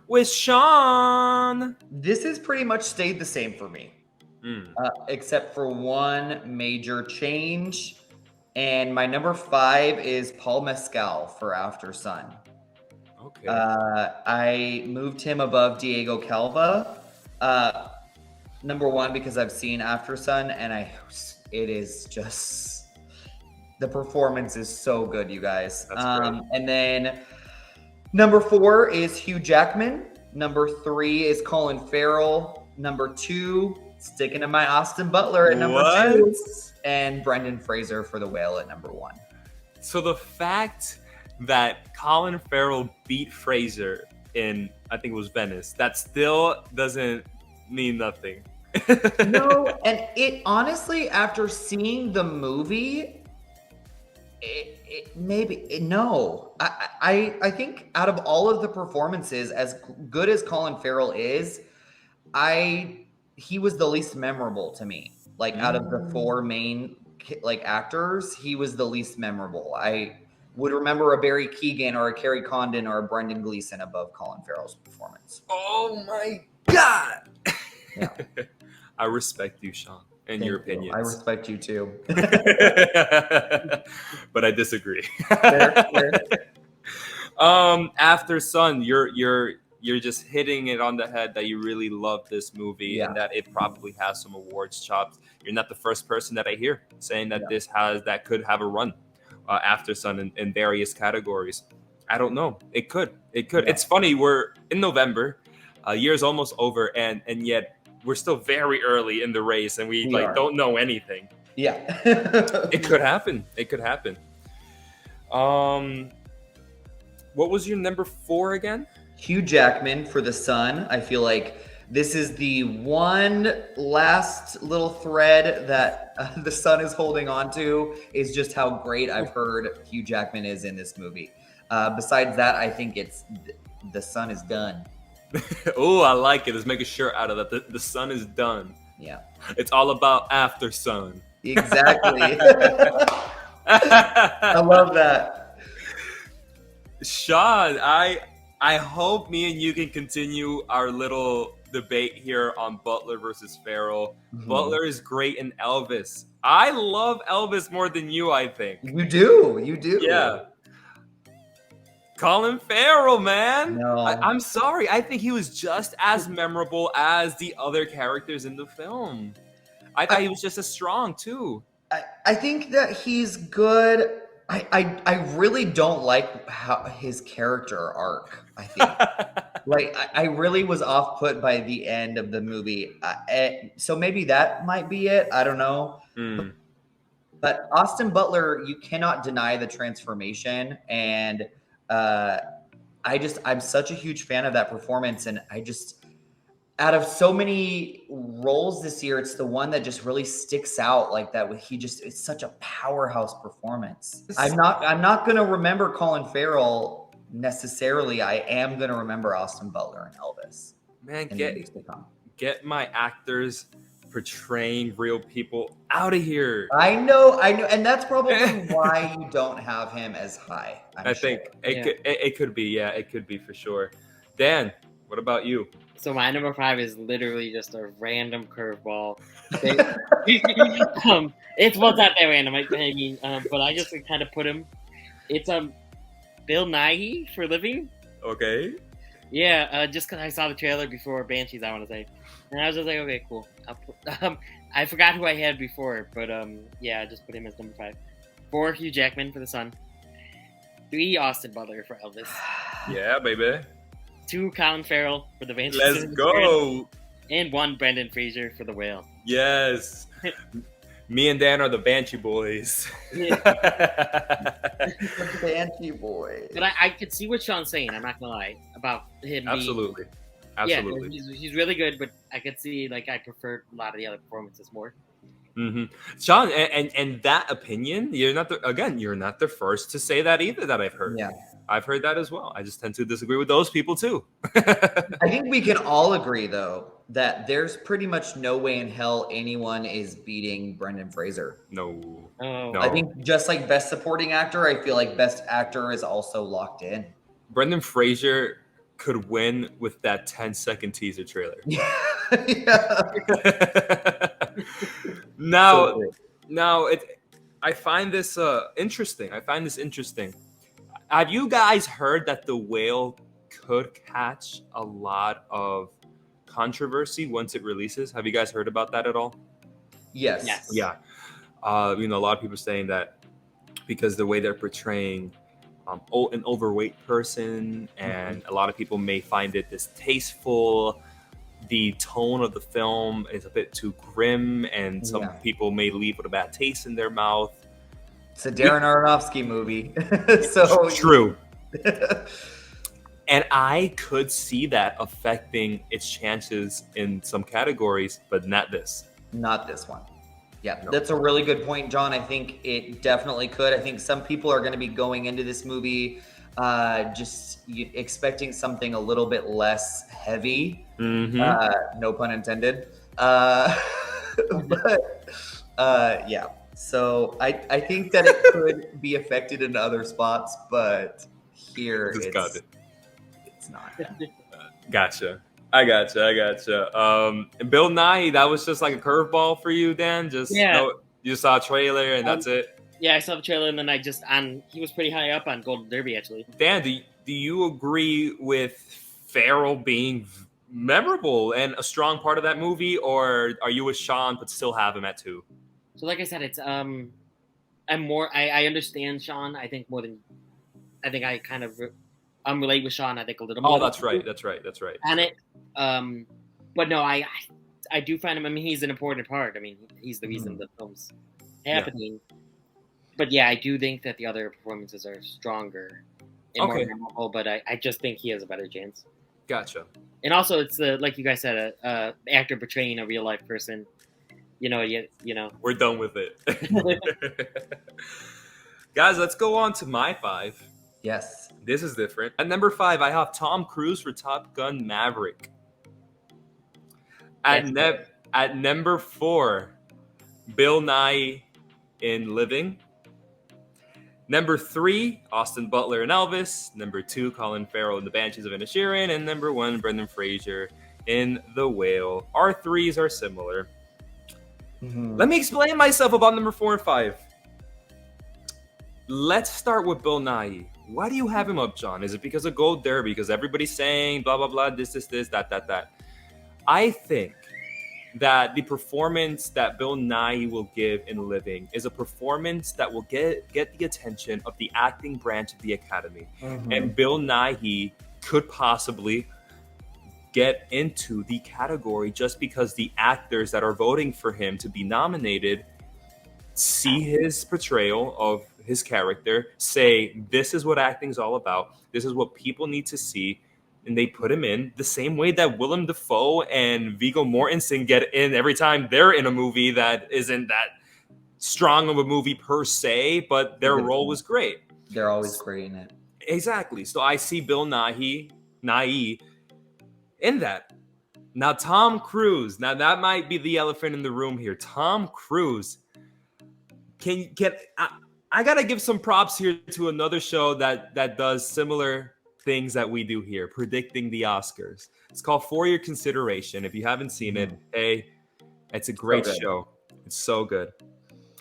with Shawn. This has pretty much stayed the same for me, except for one major change. And my number 5 is Paul Mescal for After Sun. Okay. I moved him above Diego Calva. Number 1, because I've seen After Sun, and it is just, the performance is so good, you guys. That's great. And then number 4 is Hugh Jackman. Number 3 is Colin Farrell. Number 2, sticking to my Austin Butler at number 2. And Brendan Fraser for The Whale at number 1. So the fact that Colin Farrell beat Fraser in, I think it was Venice, that still doesn't mean nothing. No, and it honestly, after seeing the movie, no. I think out of all of the performances, as good as Colin Farrell is, he was the least memorable to me. Like out of the four main like actors, he was the least memorable. I would remember a Barry Keoghan or a Kerry Condon or a Brendan Gleeson above Colin Farrell's performance. Oh my God. Yeah. I respect you, Shawn, and your opinions. I respect you too. But I disagree. Fair. After Sun, you're just hitting it on the head that you really love this movie and that it probably has some awards chops. You're not the first person that I hear saying that that could have a run After Sun in various categories. I don't know. It could. Yeah. It's funny. We're in November. Year's almost over, and yet we're still very early in the race, and we don't know anything. Yeah. It could happen. What was your number 4 again? Hugh Jackman for The Sun. I feel like this is the one last little thread that The Sun is holding on to, is just how great I've heard Hugh Jackman is in this movie. Besides that, I think it's The Sun is done. Oh, I like it. Let's make a shirt out of that. The Sun is done. Yeah. It's all about After Sun. Exactly. I love that. Shawn, I hope me and you can continue our little debate here on Butler versus Farrell. Mm-hmm. Butler is great in Elvis. I love Elvis more than you, I think. You do. Yeah. Colin Farrell, man. No. I'm sorry. I think he was just as memorable as the other characters in the film. I thought he was just as strong, too. I think that he's good. I really don't like how his character arc, I think. I really was off-put by the end of the movie. So maybe that might be it. I don't know. But Austin Butler, you cannot deny the transformation. And I'm such a huge fan of that performance. And out of so many roles this year, it's the one that just really sticks out like that. It's such a powerhouse performance. I'm not going to remember Colin Farrell necessarily. I am going to remember Austin Butler and Elvis. Man, get my actors portraying real people out of here. I know. And that's probably why you don't have him as high. I think it could be. Yeah, it could be for sure. Dan, what about you? So my number 5 is literally just a random curveball. It's not that random. But I just kind of put him. It's Bill Nighy for Living. Okay. Yeah, just because I saw the trailer before Banshees, I want to say, and I was just like, okay, cool. I forgot who I had before, but I just put him as number 5. 4, Hugh Jackman for The Sun. 3, Austin Butler for Elvis. Yeah, baby. 2, Colin Farrell for The Banshees. Let's go. And 1, Brendan Fraser for The Whale. Yes. Me and Dan are the Banshee boys. Yeah. Banshee boys. But I could see what Shawn's saying. I'm not gonna lie about him. Absolutely. Yeah, he's really good, but I could see I preferred a lot of the other performances more. Mm-hmm. Shawn, and that opinion, you're not the first to say that either that I've heard. Yeah. I've heard that as well. I just tend to disagree with those people too. I think we can all agree, though, that there's pretty much no way in hell anyone is beating Brendan Fraser. No. I think just like Best Supporting Actor, I feel like Best Actor is also locked in. Brendan Fraser could win with that 10-second teaser trailer. Yeah. Now, I find this interesting. Have you guys heard that The Whale could catch a lot of controversy once it releases? Have you guys heard about that at all? Yes. Yeah. A lot of people saying that because the way they're portraying an overweight person, and a lot of people may find it distasteful. The tone of the film is a bit too grim, and some people may leave with a bad taste in their mouth. It's a Darren Aronofsky movie. So True. And I could see that affecting its chances in some categories, but not this. Not this one. Yeah, No. that's a really good point, John. I think it definitely could. I think some people are going to be going into this movie just expecting something a little bit less heavy. No pun intended. But yeah. So I think that it could be affected in other spots, but here it's not. Gotcha. I gotcha. And Bill Nighy, that was just like a curveball for you, Dan? You saw a trailer and that's it? Yeah, I saw the trailer and then he was pretty high up on Golden Derby, actually. Dan, do you agree with Farrell being memorable and a strong part of that movie, or are you with Shawn but still have him at 2? So like I said, it's I understand Shawn, I think more than I kind of relate with Shawn, I think, a little more. Oh, that's right. And it but no, I do find him, I mean, he's an important part. I mean, he's the reason the film's happening. Yeah. But yeah, I do think that the other performances are stronger and more memorable, but I just think he has a better chance. Gotcha. And also, it's like you guys said, a actor portraying a real life person. You know. We're done with it. Guys, let's go on to my 5. Yes. This is different. At number 5, I have Tom Cruise for Top Gun Maverick. At number 4, Bill Nighy in Living. Number 3, Austin Butler and Elvis. Number 2, Colin Farrell in The Banshees of Inisherin. And number 1, Brendan Fraser in The Whale. Our 3s are similar. Let me explain myself about number 4 and 5. Let's start with Bill Nighy. Why do you have him up, John? Is it because of Gold Derby? Because everybody's saying blah, blah, blah, this, that. I think that the performance that Bill Nighy will give in Living is a performance that will get the attention of the acting branch of the Academy. And Bill Nighy could possibly get into the category just because the actors that are voting for him to be nominated see his portrayal of his character, say, this is what acting is all about, this is what people need to see, and they put him in the same way that Willem Dafoe and Viggo Mortensen get in every time they're in a movie that isn't that strong of a movie per se, but their role was great. They're always great in it. Exactly. So I see Bill Nighy in that. Now, Tom Cruise. Now, that might be the elephant in the room here. Tom Cruise. I got to give some props here to another show that does similar things that we do here, predicting the Oscars. It's called For Your Consideration. If you haven't seen it, hey, it's a great show. It's so good.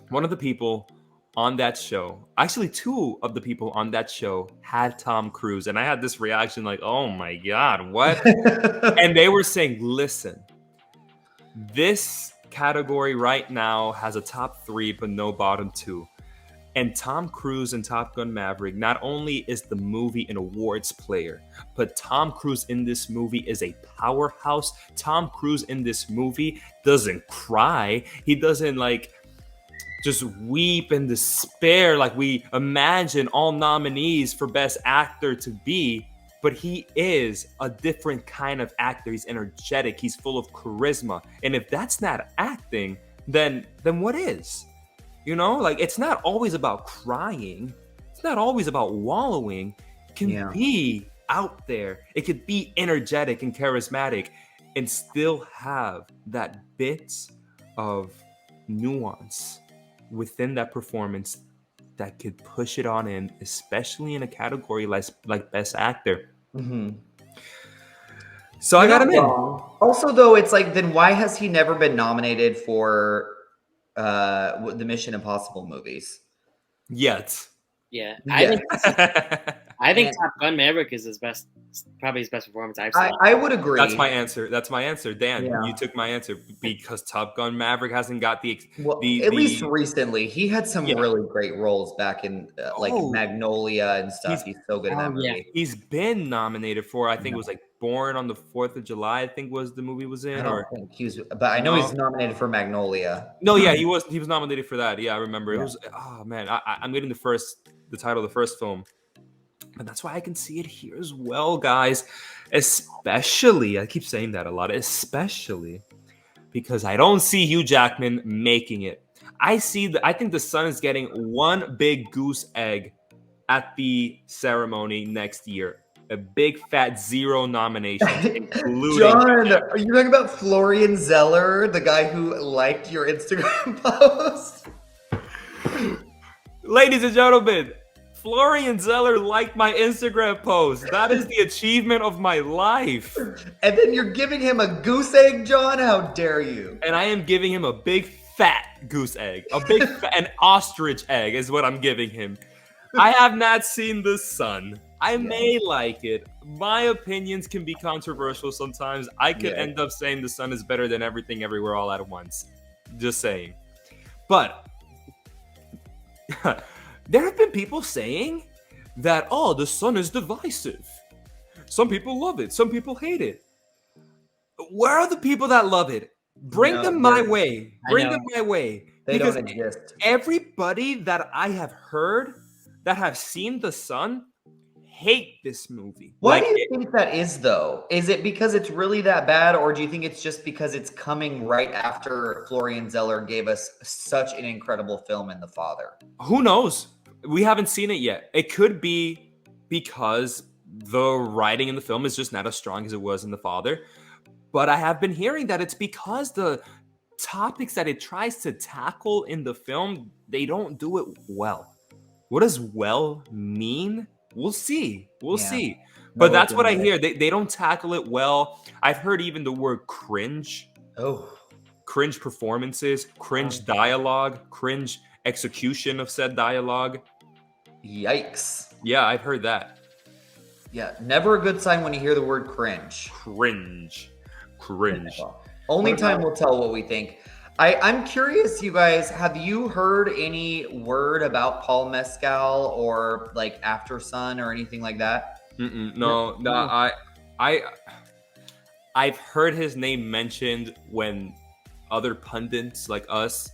One of the people on that show, actually 2 of the people on that show had Tom Cruise. And I had this reaction like, oh my God, what? And they were saying, listen, this category right now has a top 3, but no bottom 2. And Tom Cruise in Top Gun Maverick not only is the movie an awards player, but Tom Cruise in this movie is a powerhouse. Tom Cruise in this movie doesn't cry. He doesn't just weep in despair like we imagine all nominees for Best Actor to be. But he is a different kind of actor. He's energetic. He's full of charisma. And if that's not acting, then what is? You know, it's not always about crying. It's not always about wallowing. It can be out there. It could be energetic and charismatic and still have that bit of nuance within that performance that could push it on in, especially in a category like Best Actor. So I got him in. Also, though, it's then why has he never been nominated for the Mission Impossible movies yet? Yeah, I think Top Gun Maverick is probably his best performance I've seen. I would agree. That's my answer. Dan, you took my answer because Top Gun Maverick hasn't got at least recently. He had some really great roles back in Magnolia and stuff. He's so good in that movie. He's been nominated for, I think it was Born on the 4th of July, I think was the movie was in. I don't think he was, but I know he's nominated for Magnolia. No, yeah, he was nominated for that. Yeah, I remember. Yeah. It was, oh man, I'm getting the title of the first film. But that's why I can see it here as well, guys. Especially, I keep saying that a lot, especially because I don't see Hugh Jackman making it. I think the son is getting one big goose egg at the ceremony next year. A big fat 0 nominations, including John, are you talking about Florian Zeller, the guy who liked your Instagram post? Ladies and gentlemen, Florian Zeller liked my Instagram post. That is the achievement of my life. And then you're giving him a goose egg, John? How dare you? And I am giving him a big fat goose egg. An ostrich egg is what I'm giving him. I have not seen The Son. I may like it. My opinions can be controversial sometimes. I could end up saying The Son is better than Everything Everywhere All at Once. Just saying. But there have been people saying that, The Son is divisive. Some people love it. Some people hate it. Where are the people that love it? Bring them my way. Bring them my way. They because don't exist. Everybody that I have heard that have seen The Son hate this movie. Why do you think that is, though? Is it because it's really that bad, or do you think it's just because it's coming right after Florian Zeller gave us such an incredible film in The Father? Who knows? We haven't seen it yet. It could be because the writing in the film is just not as strong as it was in The Father. But I have been hearing that it's because the topics that it tries to tackle in the film, they don't do it well. What does well mean? We'll see. We'll see. But that's what I hear. They don't tackle it well. I've heard even the word cringe. Oh. Cringe performances, cringe dialogue, cringe execution of said dialogue. Yikes. Yeah, I've heard that. Yeah, never a good sign when you hear the word cringe. Cringe. Only time will tell what we think. I'm curious, you guys, have you heard any word about Paul Mescal or like After Sun or anything like that? No. I've heard his name mentioned when other pundits like us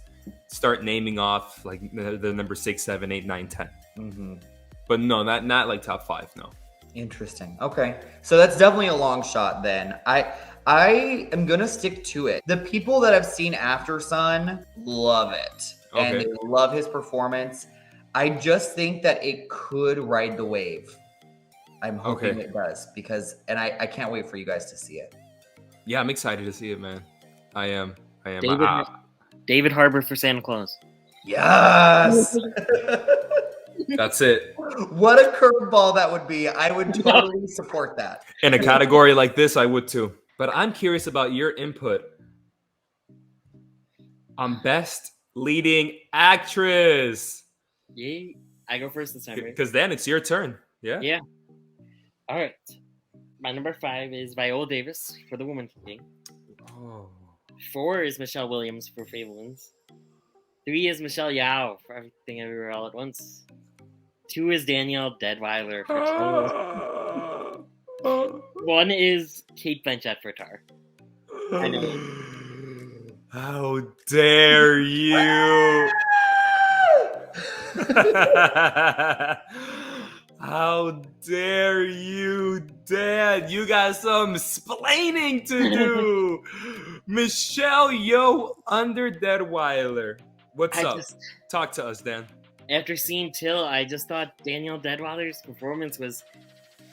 start naming off like the number 6, 7, 8, 9, 10. Mm-hmm. But no, not like top 5, no. Interesting. Okay. So that's definitely a long shot then. I am going to stick to it. The people that have seen After Sun love it. Okay. And they love his performance. I just think that it could ride the wave. I'm hoping it does because I can't wait for you guys to see it. Yeah, I'm excited to see it, man. I am. David Harbour for Santa Claus. Yes! That's it. What a curveball that would be. I would totally support that. In a category like this, I would too. But I'm curious about your input on Best Leading Actress. Yeah, I go first this time, right? Because then it's your turn. Yeah? Yeah. All right. My number 5 is Viola Davis for The Woman King. Oh. 4 is Michelle Williams for Fabelmans. 3 is Michelle Yeoh for Everything Everywhere All at Once. 2 is Danielle Deadwyler for Total. 1 is Kate Blanchett for Tar. How dare you! How dare you, Dad? You got some splaining to do. Michelle Yeoh under Deadwyler. What's up? Talk to us, Dan. After seeing Till, I just thought Danielle Deadwyler's performance was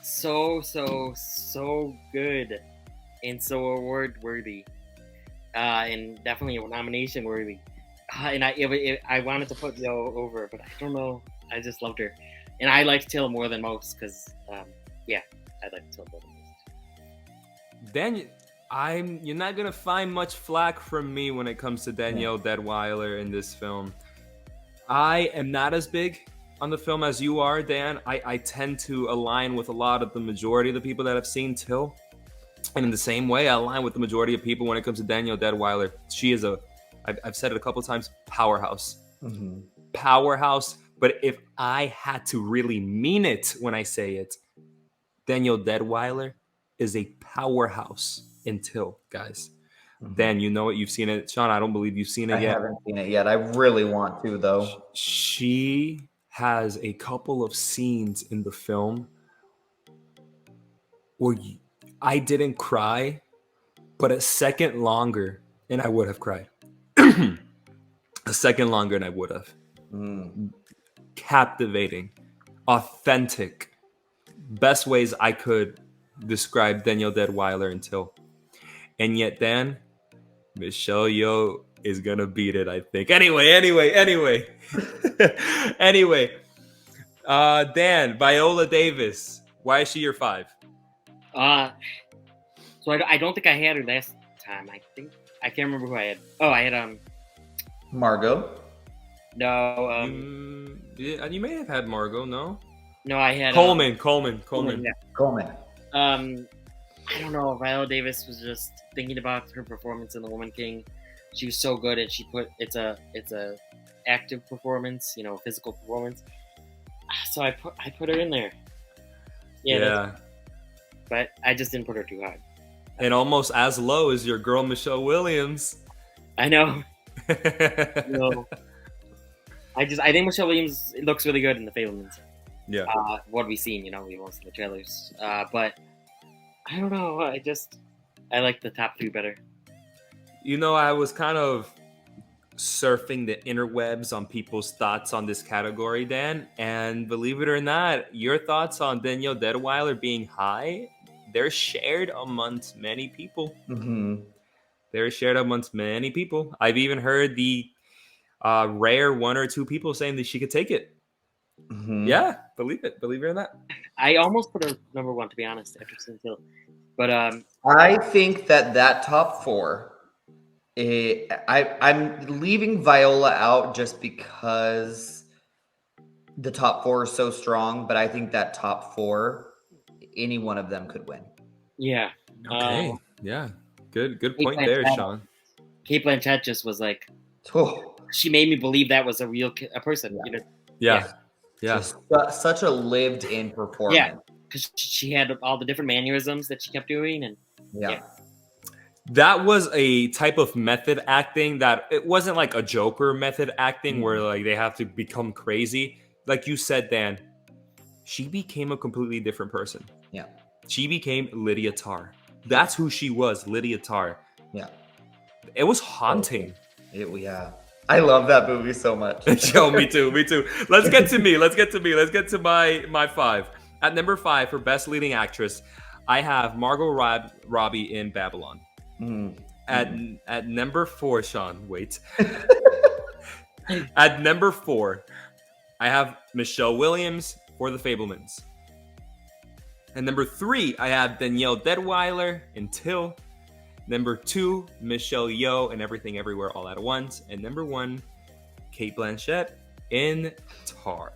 so good and so award worthy, and definitely a nomination worthy. And I wanted to put Yeoh over, but I don't know. I just loved her, and I liked Till more than most because, I liked Till more than most. Dan, you're not gonna find much flack from me when it comes to Danielle Deadwyler in this film. I am not as big on the film as you are, Dan. I tend to align with a lot of the majority of the people that have seen Till. And in the same way, I align with the majority of people when it comes to Danielle Deadwyler. She is I've said it a couple of times, powerhouse. Mm-hmm. Powerhouse. But if I had to really mean it when I say it, Danielle Deadwyler is a powerhouse until, guys. Mhm. Dan, you know it. You've seen it. Sean, I don't believe you've seen it I yet. haven't seen it yet. I really want to, though. She has a couple of scenes in the film where I didn't cry, but a second longer and I would have cried. A second longer and I would have. Mm. Captivating, authentic, best ways I could describe Danielle Deadwyler until. And yet, Dan, Michelle Yeoh is gonna beat it, I think. Anyway. Anyway. Dan, Viola Davis. Why is she your 5? So I don't think I had her last time. I can't remember who I had. Oh, I had Margot. No. Yeah, you may have had Margot. No, I had Coleman. Yeah. Coleman. I don't know. Viola Davis was just thinking about her performance in The Woman King. She was so good, and it's a active performance, physical performance. So I put her in there. Yeah. But I just didn't put her too high. And almost as low as your girl Michelle Williams. I know. I think Michelle Williams looks really good in The Fabelmans. Yeah. What we've seen, we've all seen the trailers. But I don't know. I like the top 3 better. I was kind of surfing the interwebs on people's thoughts on this category, Dan. And believe it or not, your thoughts on Danielle Deadwyler being high, they're shared amongst many people. Mm-hmm. They're shared amongst many people. I've even heard the rare 1 or 2 people saying that she could take it. Mm-hmm. Yeah, believe it or not. I almost put her number 1, to be honest, after Hill. But I think that top 4. I'm leaving Viola out just because the top 4 is so strong, but I think that top 4, any one of them could win. Yeah. Okay. Yeah. Good point there, Sean. Kate Blanchett just was like, she made me believe that was a person. Yeah. Just such a lived-in performance. Yeah, because she had all the different mannerisms that she kept doing, and yeah. That was a type of method acting that it wasn't like a Joker method acting where like they have to become crazy. Like you said, Dan, she became a completely different person. Yeah. She became Lydia Tarr. That's who she was, Lydia Tarr. Yeah. It was haunting. Yeah. I love that movie so much. Yo, me too. Let's get to me. Let's get to my 5. At number 5 for Best Leading Actress, I have Margot Robbie in Babylon. Mm-hmm. At number 4, Sean, wait. At number 4, I have Michelle Williams for The Fabelmans. And number 3, I have Danielle Deadwyler in Till. Number 2, Michelle Yeoh in Everything Everywhere All at Once. And number 1, Kate Blanchett in Tar.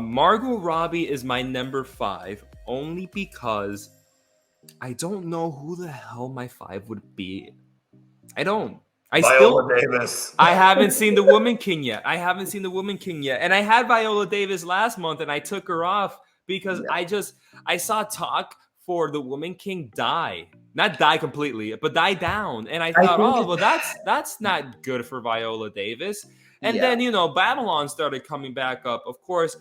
Margot Robbie is my number 5 only because I don't know who the hell my 5 would be. I don't. Viola Davis. I haven't seen The Woman King yet. And I had Viola Davis last month and I took her off because I saw talk for The Woman King die. Not die completely, but die down. And I thought, that's not good for Viola Davis. And then, Babylon started coming back up. Of course,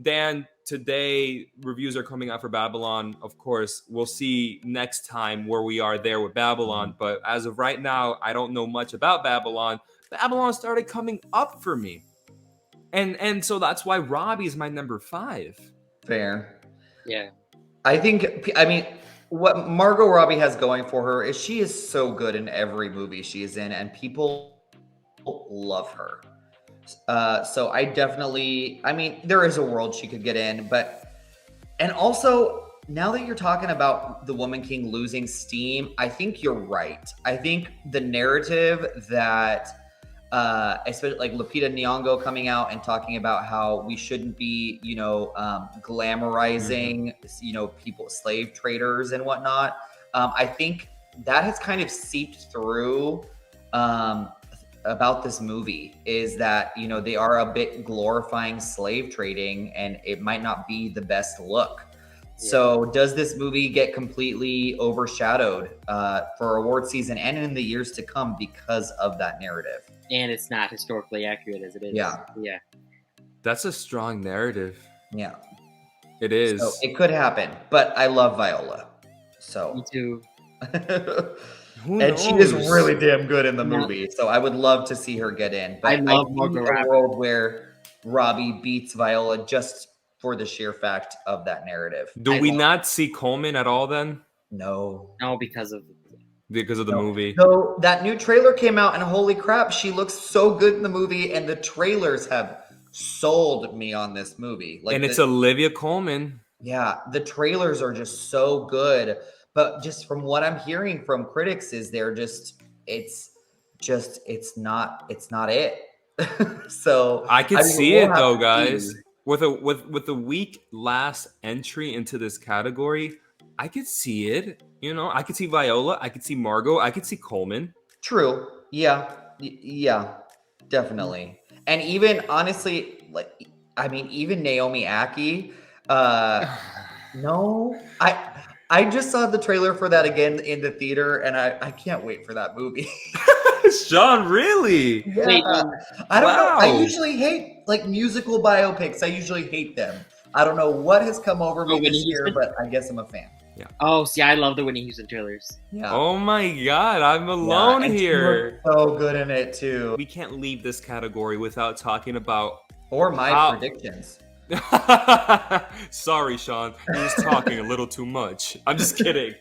Dan, today reviews are coming out for Babylon. Of course, we'll see next time where we are there with Babylon. But as of right now, I don't know much about Babylon. Babylon started coming up for me. And so that's why Robbie is my number 5. Fair. Yeah. What Margot Robbie has going for her is she is so good in every movie she is in, and people love her. So I definitely, there is a world she could get in, and also now that you're talking about The Woman King losing steam, I think you're right. I think the narrative that, especially like Lupita Nyong'o coming out and talking about how we shouldn't be, glamorizing, people, slave traders and whatnot. I think that has kind of seeped through, about this movie is that, they are a bit glorifying slave trading and it might not be the best look. So does this movie get completely overshadowed for award season and in the years to come because of that narrative? And it's not historically accurate as it is. Yeah. Yeah. That's a strong narrative. Yeah. It is. So it could happen, but I love Viola. Me So too. Who and she is knows? really damn good in the Yeah. movie. So I would love to see her get in. But I love see Margot a Robbie. world where Robbie beats Viola just for the sheer fact of that narrative. Do we not see Coleman at all then? No. No, because of Because of the No. movie. So that new trailer came out, and holy crap, she looks so good in the movie, and the trailers have sold me on this movie. And it's the, Olivia Colman. yeah, the trailers are just so good. But just from what I'm hearing from critics, is it's not it. So I could see we'll it have though, to guys. see. With a weak last entry into this category, I could see it. You know, I could see Viola, I could see Margot, I could see Coleman. True. Yeah. Yeah. Definitely. And even honestly, even Naomi Aki. No, I just saw the trailer for that again in the theater, and I can't wait for that movie. Sean, really? Yeah. Wait, I don't know. I wow. usually hate musical biopics. I usually hate them. I don't know what has come over me Whitney this year, Houston? but I guess I'm a fan. Oh, see, I love the Whitney Houston trailers. Yeah. Oh my God, I'm Yeah, alone and she here. looks so good in it too. We can't leave this category without talking about. Or my How- predictions. Sorry, Sean. You're just talking a little too much. I'm just kidding.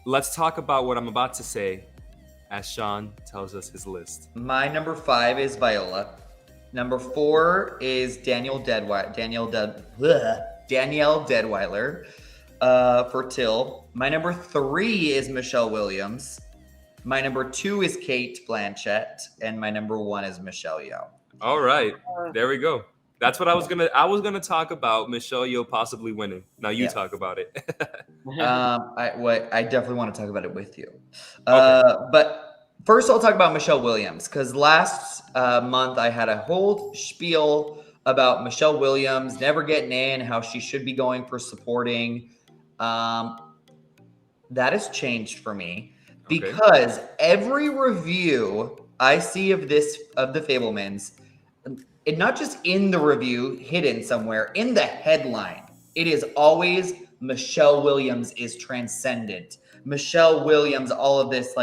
Let's talk about what I'm about to say as Sean tells us his list. My number 5 is Viola. Number 4 is Danielle Deadweiler for Till. My number 3 is Michelle Williams. My number 2 is Kate Blanchett, and my number 1 is Michelle Yeoh. All right, there we go. That's what I was gonna talk about. Michelle Yeoh possibly winning. Now you Yeah. talk about it. I definitely want to talk about it with you. Okay. But first, I'll talk about Michelle Williams because last month I had a whole spiel about Michelle Williams never getting in, how she should be going for supporting. That has changed for me because every review I see of The Fabelmans, and not just in the review, hidden somewhere in the headline, it is always Michelle Williams is transcendent. Michelle Williams, all of this,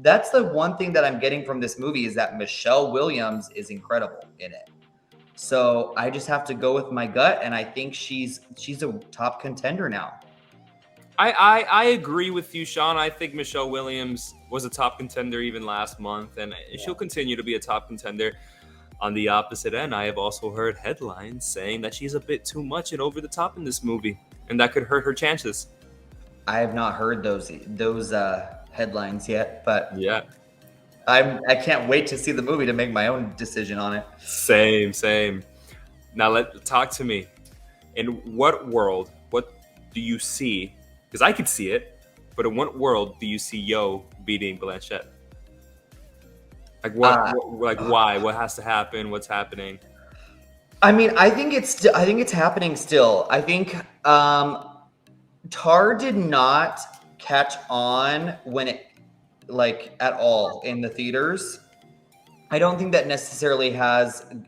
that's the one thing that I'm getting from this movie is that Michelle Williams is incredible in it. So I just have to go with my gut, and I think she's a top contender now. I agree with you, Sean. I think Michelle Williams was a top contender even last month, and she'll continue to be a top contender. On the opposite end, I have also heard headlines saying that she's a bit too much and over the top in this movie, and that could hurt her chances. I have not heard those headlines yet, but Yeah. I can't wait to see the movie to make my own decision on it. Same. Now talk to me. In what world, what do you see? Because I could see it, but in what world do you see Yeoh beating Blanchett? Why? What has to happen? What's happening? I mean, I think it's happening still. I think Tar did not catch on when it at all in the theaters. I don't think that necessarily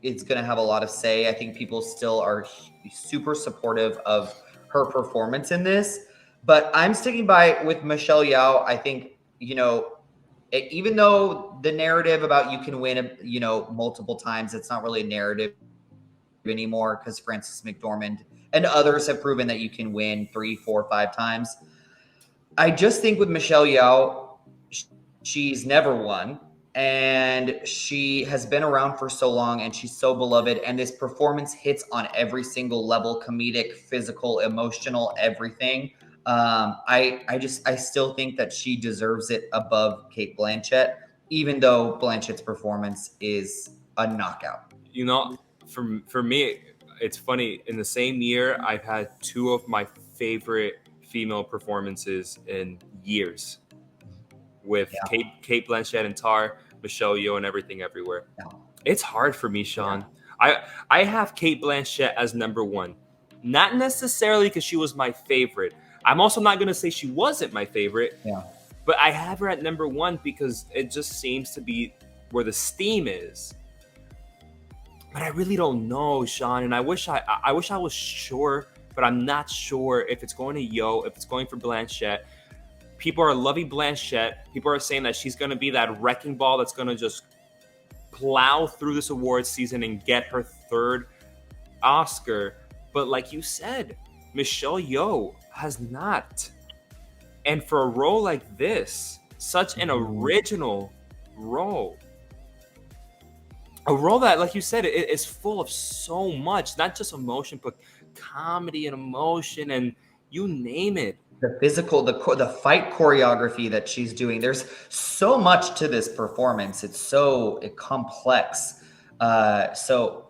it's going to have a lot of say. I think people still are super supportive of her performance in this, but I'm sticking by with Michelle Yeoh. I think, even though the narrative about you can win, multiple times, it's not really a narrative anymore because Frances McDormand and others have proven that you can win 3, 4, 5 times. I just think with Michelle Yeoh, she's never won, and she has been around for so long, and she's so beloved, and this performance hits on every single level: comedic, physical, emotional, everything. I still think that she deserves it above Kate Blanchett, even though Blanchett's performance is a knockout. For me, it's funny. In the same year, I've had 2 of my favorite female performances in years, with Kate Blanchett and Tar, Michelle Yeoh, and Everything Everywhere. Yeah. It's hard for me, Sean. I have Kate Blanchett as number 1. Not necessarily because she was my favorite. I'm also not going to say she wasn't my favorite. Yeah. But I have her at number 1 because it just seems to be where the steam is. But I really don't know, Shawn, and I wish I was sure, but I'm not sure if it's going to Yo, if it's going for Blanchett. People are loving Blanchett. People are saying that she's going to be that wrecking ball that's going to just plow through this awards season and get her 3rd Oscar. But like you said, Michelle Yeoh has not. And for a role like this, such an original role, a role that, like you said, it is full of so much, not just emotion, but comedy and emotion and you name it. The physical, the fight choreography that she's doing. There's so much to this performance. It's so complex. So,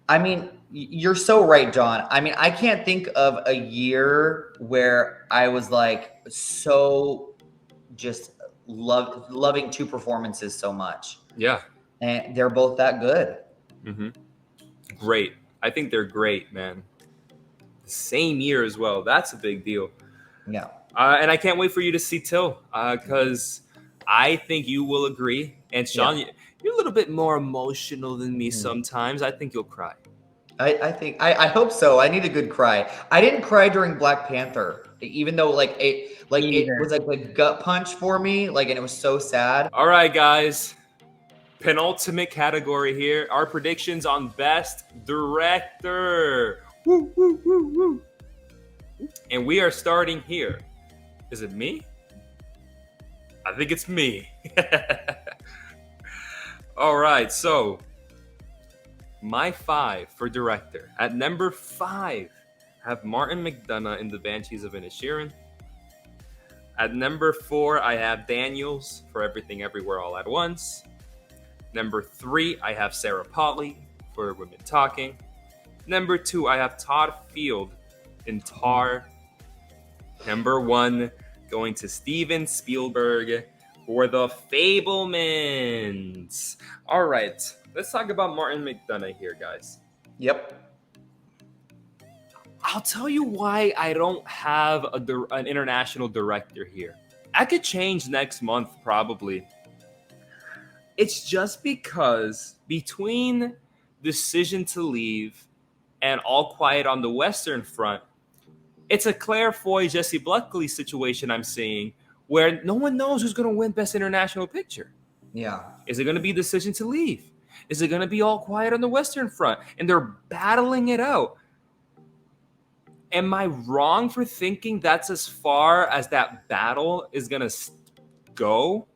I mean, you're so right, John. I mean, I can't think of a year where I was like so just loving 2 performances so much. Yeah. And they're both that good. Mm-hmm. Great. I think they're great, man. Same year as well. That's a big deal. Yeah. And I can't wait for you to see Till because I think you will agree. And Shawn, you're a little bit more emotional than me sometimes. I think you'll cry. I hope so. I need a good cry. I didn't cry during Black Panther, even though it was like a gut punch for me. Like, and it was so sad. All right, guys. Penultimate category here. Our predictions on Best Director. Woo, woo, woo, woo. And we are starting here. Is it me? I think it's me. All right, so my 5 for director. At number 5, have Martin McDonagh in The Banshees of Inisherin. At number 4, I have Daniels for Everything Everywhere All at Once. Number 3, I have Sarah Polley for Women Talking. Number 2, I have Todd Field in Tar. Number 1, going to Steven Spielberg for The Fabelmans. All right, let's talk about Martin McDonagh here, guys. Yep. I'll tell you why I don't have an international director here. I could change next month, probably. It's just because between Decision to Leave and All Quiet on the Western Front, it's a Claire Foy, Jessie Buckley situation I'm seeing where no one knows who's going to win Best International Picture. Yeah. Is it going to be Decision to Leave? Is it going to be All Quiet on the Western Front? And they're battling it out. Am I wrong for thinking that's as far as that battle is going to go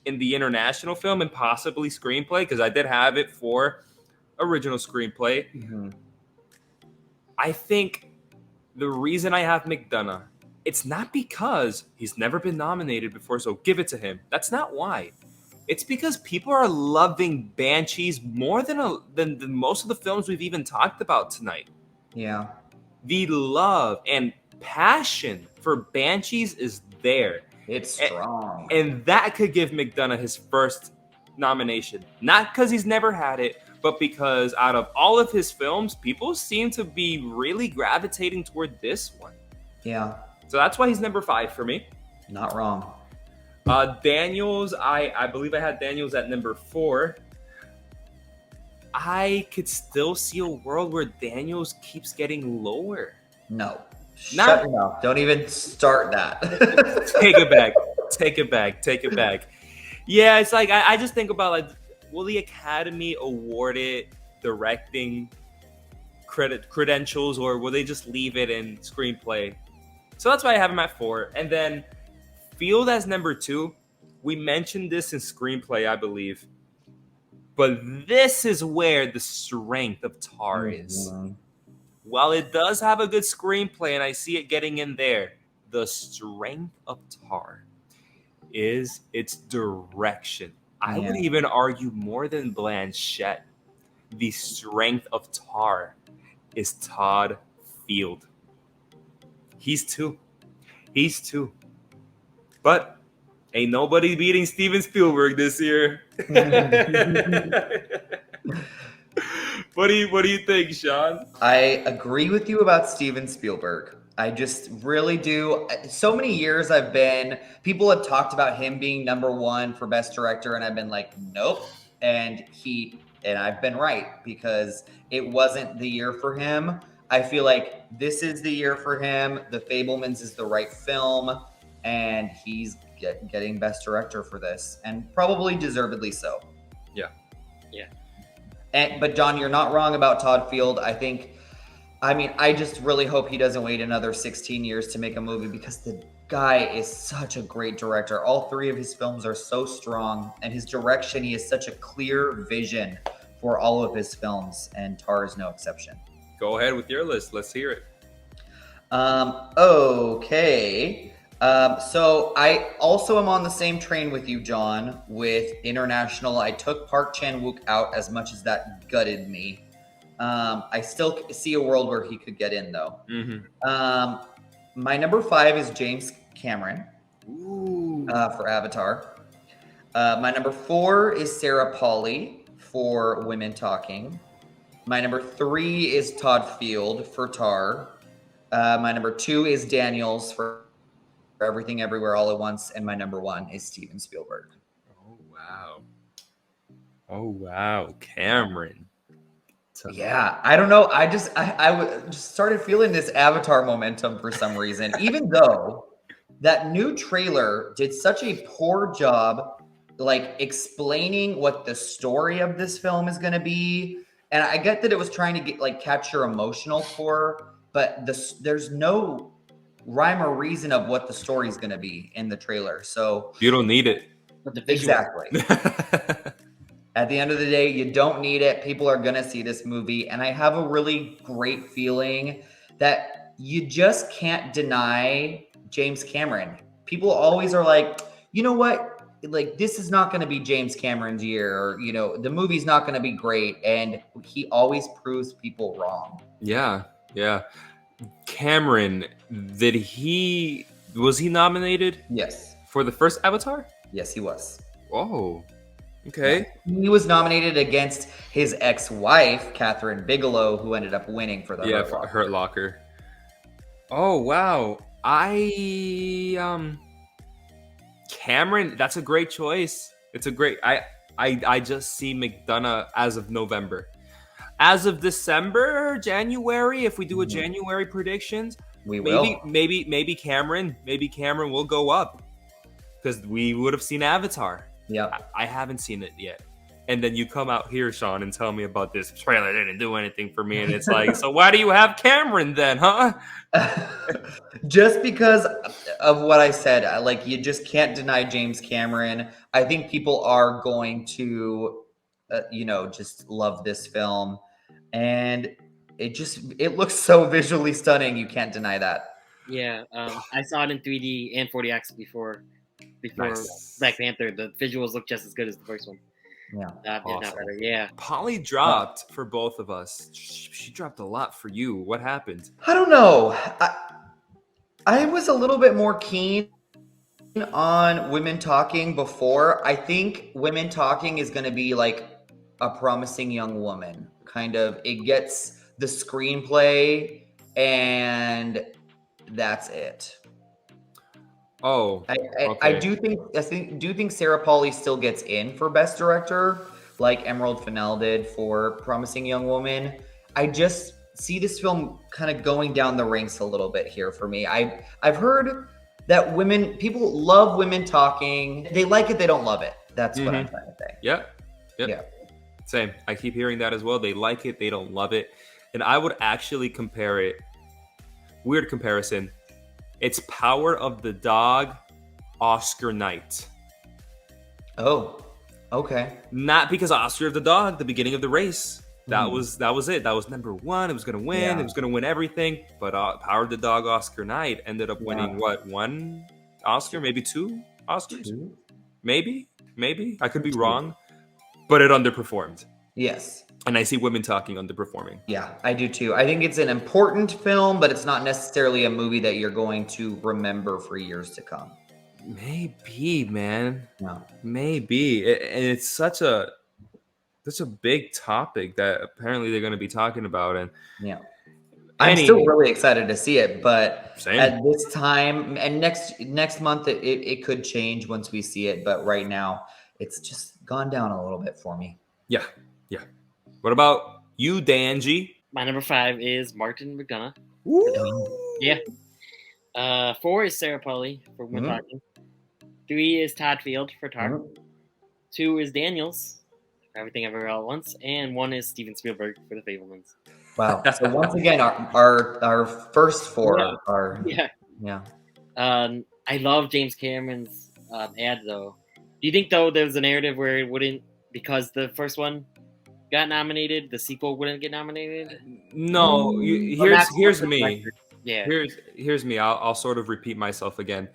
in the international film and possibly screenplay? Because I did have it for original screenplay. Mm-hmm. I think the reason I have McDonagh, it's not because he's never been nominated before, so give it to him. That's not why. It's because people are loving Banshees more than most of the films we've even talked about tonight. Yeah. The love and passion for Banshees is there. It's strong. And that could give McDonagh his first nomination. Not because he's never had it, but because out of all of his films, people seem to be really gravitating toward this one. Yeah. So that's why he's number 5 for me. Not wrong. Daniels, I believe I had Daniels at number 4. I could still see a world where Daniels keeps getting lower. No. Shut your mouth. Don't even start that. Take it back. Take it back. Take it back. Yeah, it's like I just think about, like, will the Academy award it directing credentials, or will they just leave it in screenplay? So that's why I have him at 4. And then Field as number 2. We mentioned this in screenplay, I believe. But this is where the strength of Tar is. Mm-hmm. While it does have a good screenplay, and I see it getting in there, the strength of Tar is its direction. I would even argue more than Blanchett. The strength of Tar is Todd Field. He's 2. He's 2. But ain't nobody beating Steven Spielberg this year. What do you think, Sean? I agree with you about Steven Spielberg. I just really do. So many years people have talked about him being number one for best director, and I've been like, nope. And I've been right, because it wasn't the year for him. I feel like this is the year for him. The Fabelmans is the right film, and he's getting best director for this, and probably deservedly so. Yeah. But John, you're not wrong about Todd Field. I just really hope he doesn't wait another 16 years to make a movie, because the guy is such a great director. All three of his films are so strong, and his direction, he has such a clear vision for all of his films, and Tar is no exception. Go ahead with your list. Let's hear it. Okay. So I also am on the same train with you, John, with international. I took Park Chan-wook out, as much as that gutted me. I still see a world where he could get in, though. Mm-hmm. My number 5 is James Cameron for Avatar. My number 4 is Sarah Polley for Women Talking. My number 3 is Todd Field for Tar. My number 2 is Daniels for Everything Everywhere All at Once, and my number 1 is Steven Spielberg. Oh wow, Cameron. Yeah, I don't know. I just started feeling this Avatar momentum for some reason, even though that new trailer did such a poor job, like, explaining what the story of this film is going to be. And I get that it was trying to catch your emotional core, but there's no rhyme or reason of what the story is going to be in the trailer. So you don't need it. Exactly. At the end of the day, you don't need it. People are going to see this movie. And I have a really great feeling that you just can't deny James Cameron. People always are like, you know what? Like, this is not going to be James Cameron's year, or, the movie's not going to be great. And he always proves people wrong. Yeah. Cameron, was he nominated? Yes. For the first Avatar? Yes, he was. Oh, okay. He was nominated against his ex-wife, Catherine Bigelow, who ended up winning for the Hurt Locker. Oh, wow. Cameron, that's a great choice. It's a great. I just see McDonough as of November. As of December, January, if we do a January predictions, maybe Cameron will go up, because we would have seen Avatar. Yeah, I haven't seen it yet. And then you come out here, Sean, and tell me about this trailer. It didn't do anything for me. And it's like, so why do you have Cameron then, huh? Just because of what I said. You just can't deny James Cameron. I think people are going to, just love this film. And it looks so visually stunning. You can't deny that. Yeah, I saw it in 3D and 40X before Nice. Black Panther. The visuals look just as good as the first one. Yeah, Not better. Yeah. Polly dropped for both of us. She dropped a lot for you. What happened? I don't know. I was a little bit more keen on Women Talking before. I think Women Talking is going to be like a promising young woman. Kind of. It gets the screenplay, and that's it. Oh, I do think Sarah Polley still gets in for Best Director, like Emerald Fennell did for Promising Young Woman. I just see this film kind of going down the ranks a little bit here for me. I've heard that people love Women Talking. They like it, they don't love it. That's what I'm trying to say. Yep. Yeah. Same. I keep hearing that as well. They like it, they don't love it. And I would actually compare it. Weird comparison. It's Power of the Dog, Oscar night. Oh, okay. Not because Oscar of the Dog, the beginning of the race. That was it. That was number one. It was going to win. Yeah. It was going to win everything. But Power of the Dog, Oscar night ended up winning one Oscar, maybe 2 Oscars? 2? Maybe. I could be wrong. But it underperformed. Yes. And I see Women Talking underperforming. Yeah, I do too. I think it's an important film, but it's not necessarily a movie that you're going to remember for years to come. Maybe, man. No. Maybe. And it's such a That's a big topic that apparently they're going to be talking about. And Yeah. I'm still really excited to see it, but Same. at this time and next month, it could change once we see it. But right now, it's just gone down a little bit for me. Yeah. What about you, Danji? My number 5 is Martin McDonough. Ooh. Yeah. 4 is Sarah Polley for Women Talking. 3 is Todd Field for Tar. 2 is Daniels for Everything Everywhere All at Once, and 1 is Steven Spielberg for The Fabelmans. Wow! So once again, our first 4 are yeah. I love James Cameron's ad though. Do you think though there's a narrative where it wouldn't, because the first one got nominated, the sequel wouldn't get nominated? No, here's me. Yeah. Here's me. I'll sort of repeat myself again.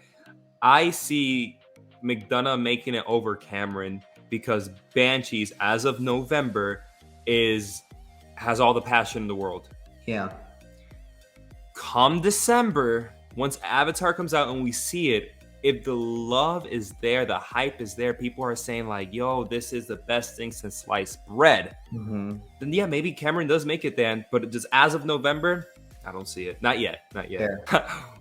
I see McDonough making it over Cameron because Banshees, as of November, has all the passion in the world. Yeah. Come December, once Avatar comes out and we see it, if the love is there, the hype is there, people are saying like, yo, this is the best thing since sliced bread, then yeah, maybe Cameron does make it then. But just as of November, I don't see it. Not yet.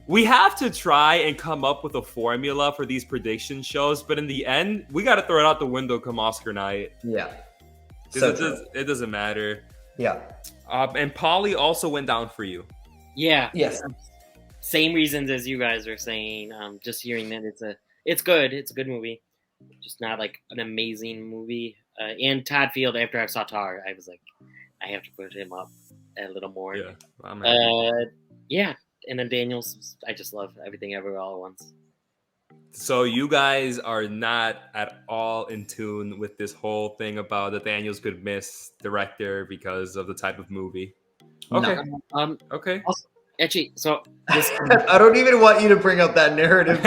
We have to try and come up with a formula for these prediction shows, but in the end, we got to throw it out the window come Oscar night. Yeah. It doesn't matter. Yeah. And Polly also went down for you. Yeah. Yes. Same reasons as you guys are saying. Just hearing that it's good. It's a good movie. Just not like an amazing movie. And Todd Field, after I saw Tar, I was like, I have to put him up a little more. Yeah. Yeah. And then Daniels, I just love Everything Everywhere All at Once. So you guys are not at all in tune with this whole thing about that Daniels could miss director because of the type of movie. Okay. No. Okay. Also, actually, so I don't even want you to bring up that narrative.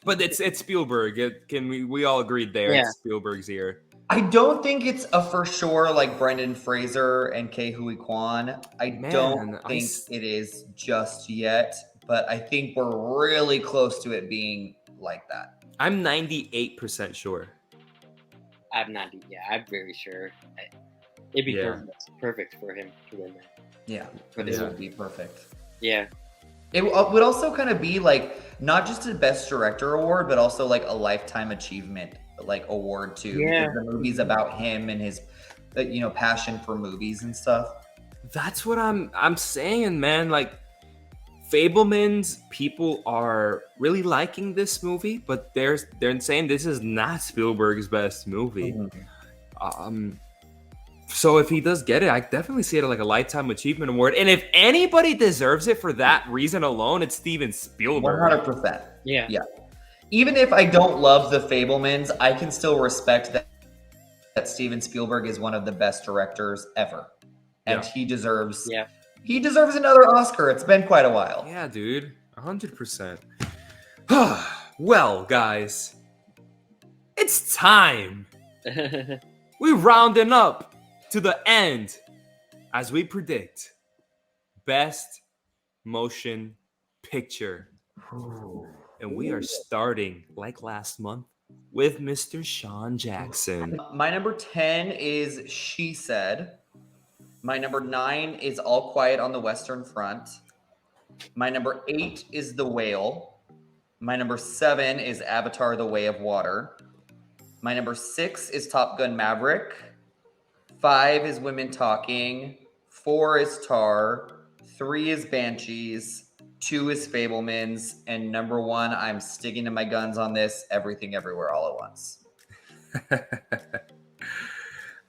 But it's Spielberg. We all agreed there? Yeah. It's Spielberg's ear. I don't think it's a for sure like Brendan Fraser and Ke Huy Quan. I don't think it is just yet, but I think we're really close to it being like that. I'm 98% sure. I'm not. Yeah, I'm very sure. It'd be perfect for him to win that. Yeah, this would be perfect. Yeah. It would also kind of be like not just a Best Director award, but also like a Lifetime Achievement like award too. Yeah. Because the movie's about him and his passion for movies and stuff. That's what I'm saying, man. Like Fabelmans, people are really liking this movie, but they're saying this is not Spielberg's best movie. So if he does get it, I definitely see it like a Lifetime Achievement Award. And if anybody deserves it for that reason alone, it's Steven Spielberg. 100%. Yeah. Even if I don't love the Fabelmans, I can still respect that Steven Spielberg is one of the best directors ever. And he deserves another Oscar. It's been quite a while. Yeah, dude. 100%. Well, guys, it's time. We're rounding up to the end as we predict Best Motion Picture. And we are starting, like last month, with Mr. Shawn Jackson. My number 10 is She Said. My number 9 is All Quiet on the Western Front. My number 8 is The Whale. My number 7 is Avatar: The Way of Water. My number 6 is Top Gun: Maverick. 5 is Women Talking. 4 is Tar. 3 is Banshees. 2 is Fabelmans. And number 1, I'm sticking to my guns on this, Everything Everywhere All at Once.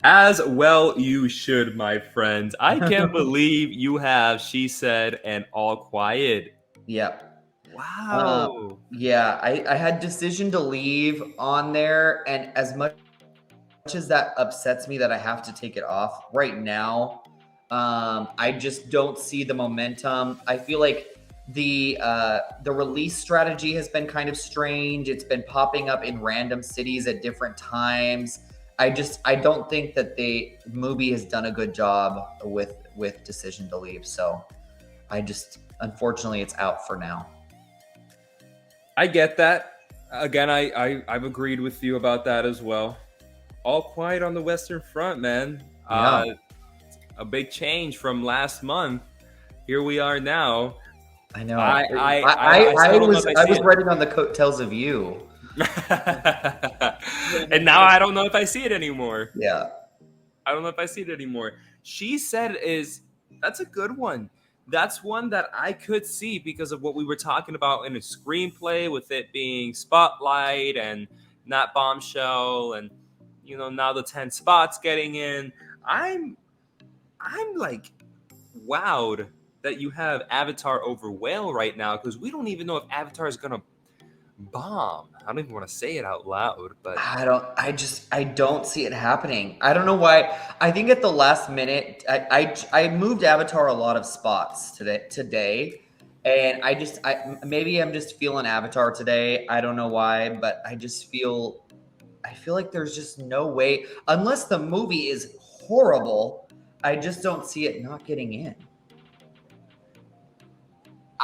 As well you should, my friends. I can't believe you have She Said and All Quiet. Yep. Wow. I had Decision to Leave on there, and as much as that upsets me that I have to take it off right now, I just don't see the momentum. I feel like the release strategy has been kind of strange. It's been popping up in random cities at different times. I don't think that the movie has done a good job with Decision to Leave. So unfortunately it's out for now. I get that. Again, I've agreed with you about that as well. All Quiet on the Western Front, man. Yeah. A big change from last month. Here we are now. I know. I still don't know if I I see was it. writing on the coattails of you. And now I don't know if I see it anymore. Yeah. I don't know if I see it anymore. She Said that's a good one. That's one that I could see because of what we were talking about in a screenplay, with it being Spotlight and not Bombshell, and now the 10 spots getting in. I'm like wowed that you have Avatar over Whale right now, because we don't even know if Avatar is gonna bomb. I don't even want to say it out loud, but I don't see it happening. I don't know why. I think at the last minute, I moved Avatar a lot of spots today, and maybe I'm just feeling Avatar today. I don't know why, but I feel like there's just no way, unless the movie is horrible. I just don't see it not getting in.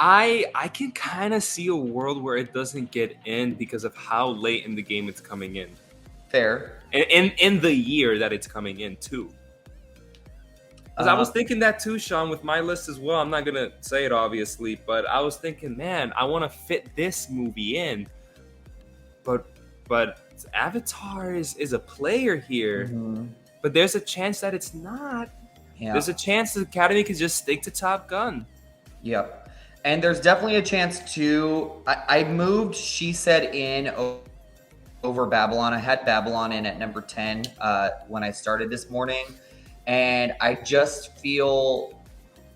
I can kind of see a world where it doesn't get in because of how late in the game it's coming in. Fair. In the year that it's coming in too. Because I was thinking that too, Sean, with my list as well. I'm not gonna say it obviously, but I was thinking, man, I want to fit this movie in, but Avatar is a player here. Mm-hmm. But there's a chance that it's not. Yeah. There's a chance the Academy could just stick to Top Gun. Yep. And there's definitely a chance to. I moved She Said in over Babylon. I had Babylon in at number 10 when I started this morning. And I just feel,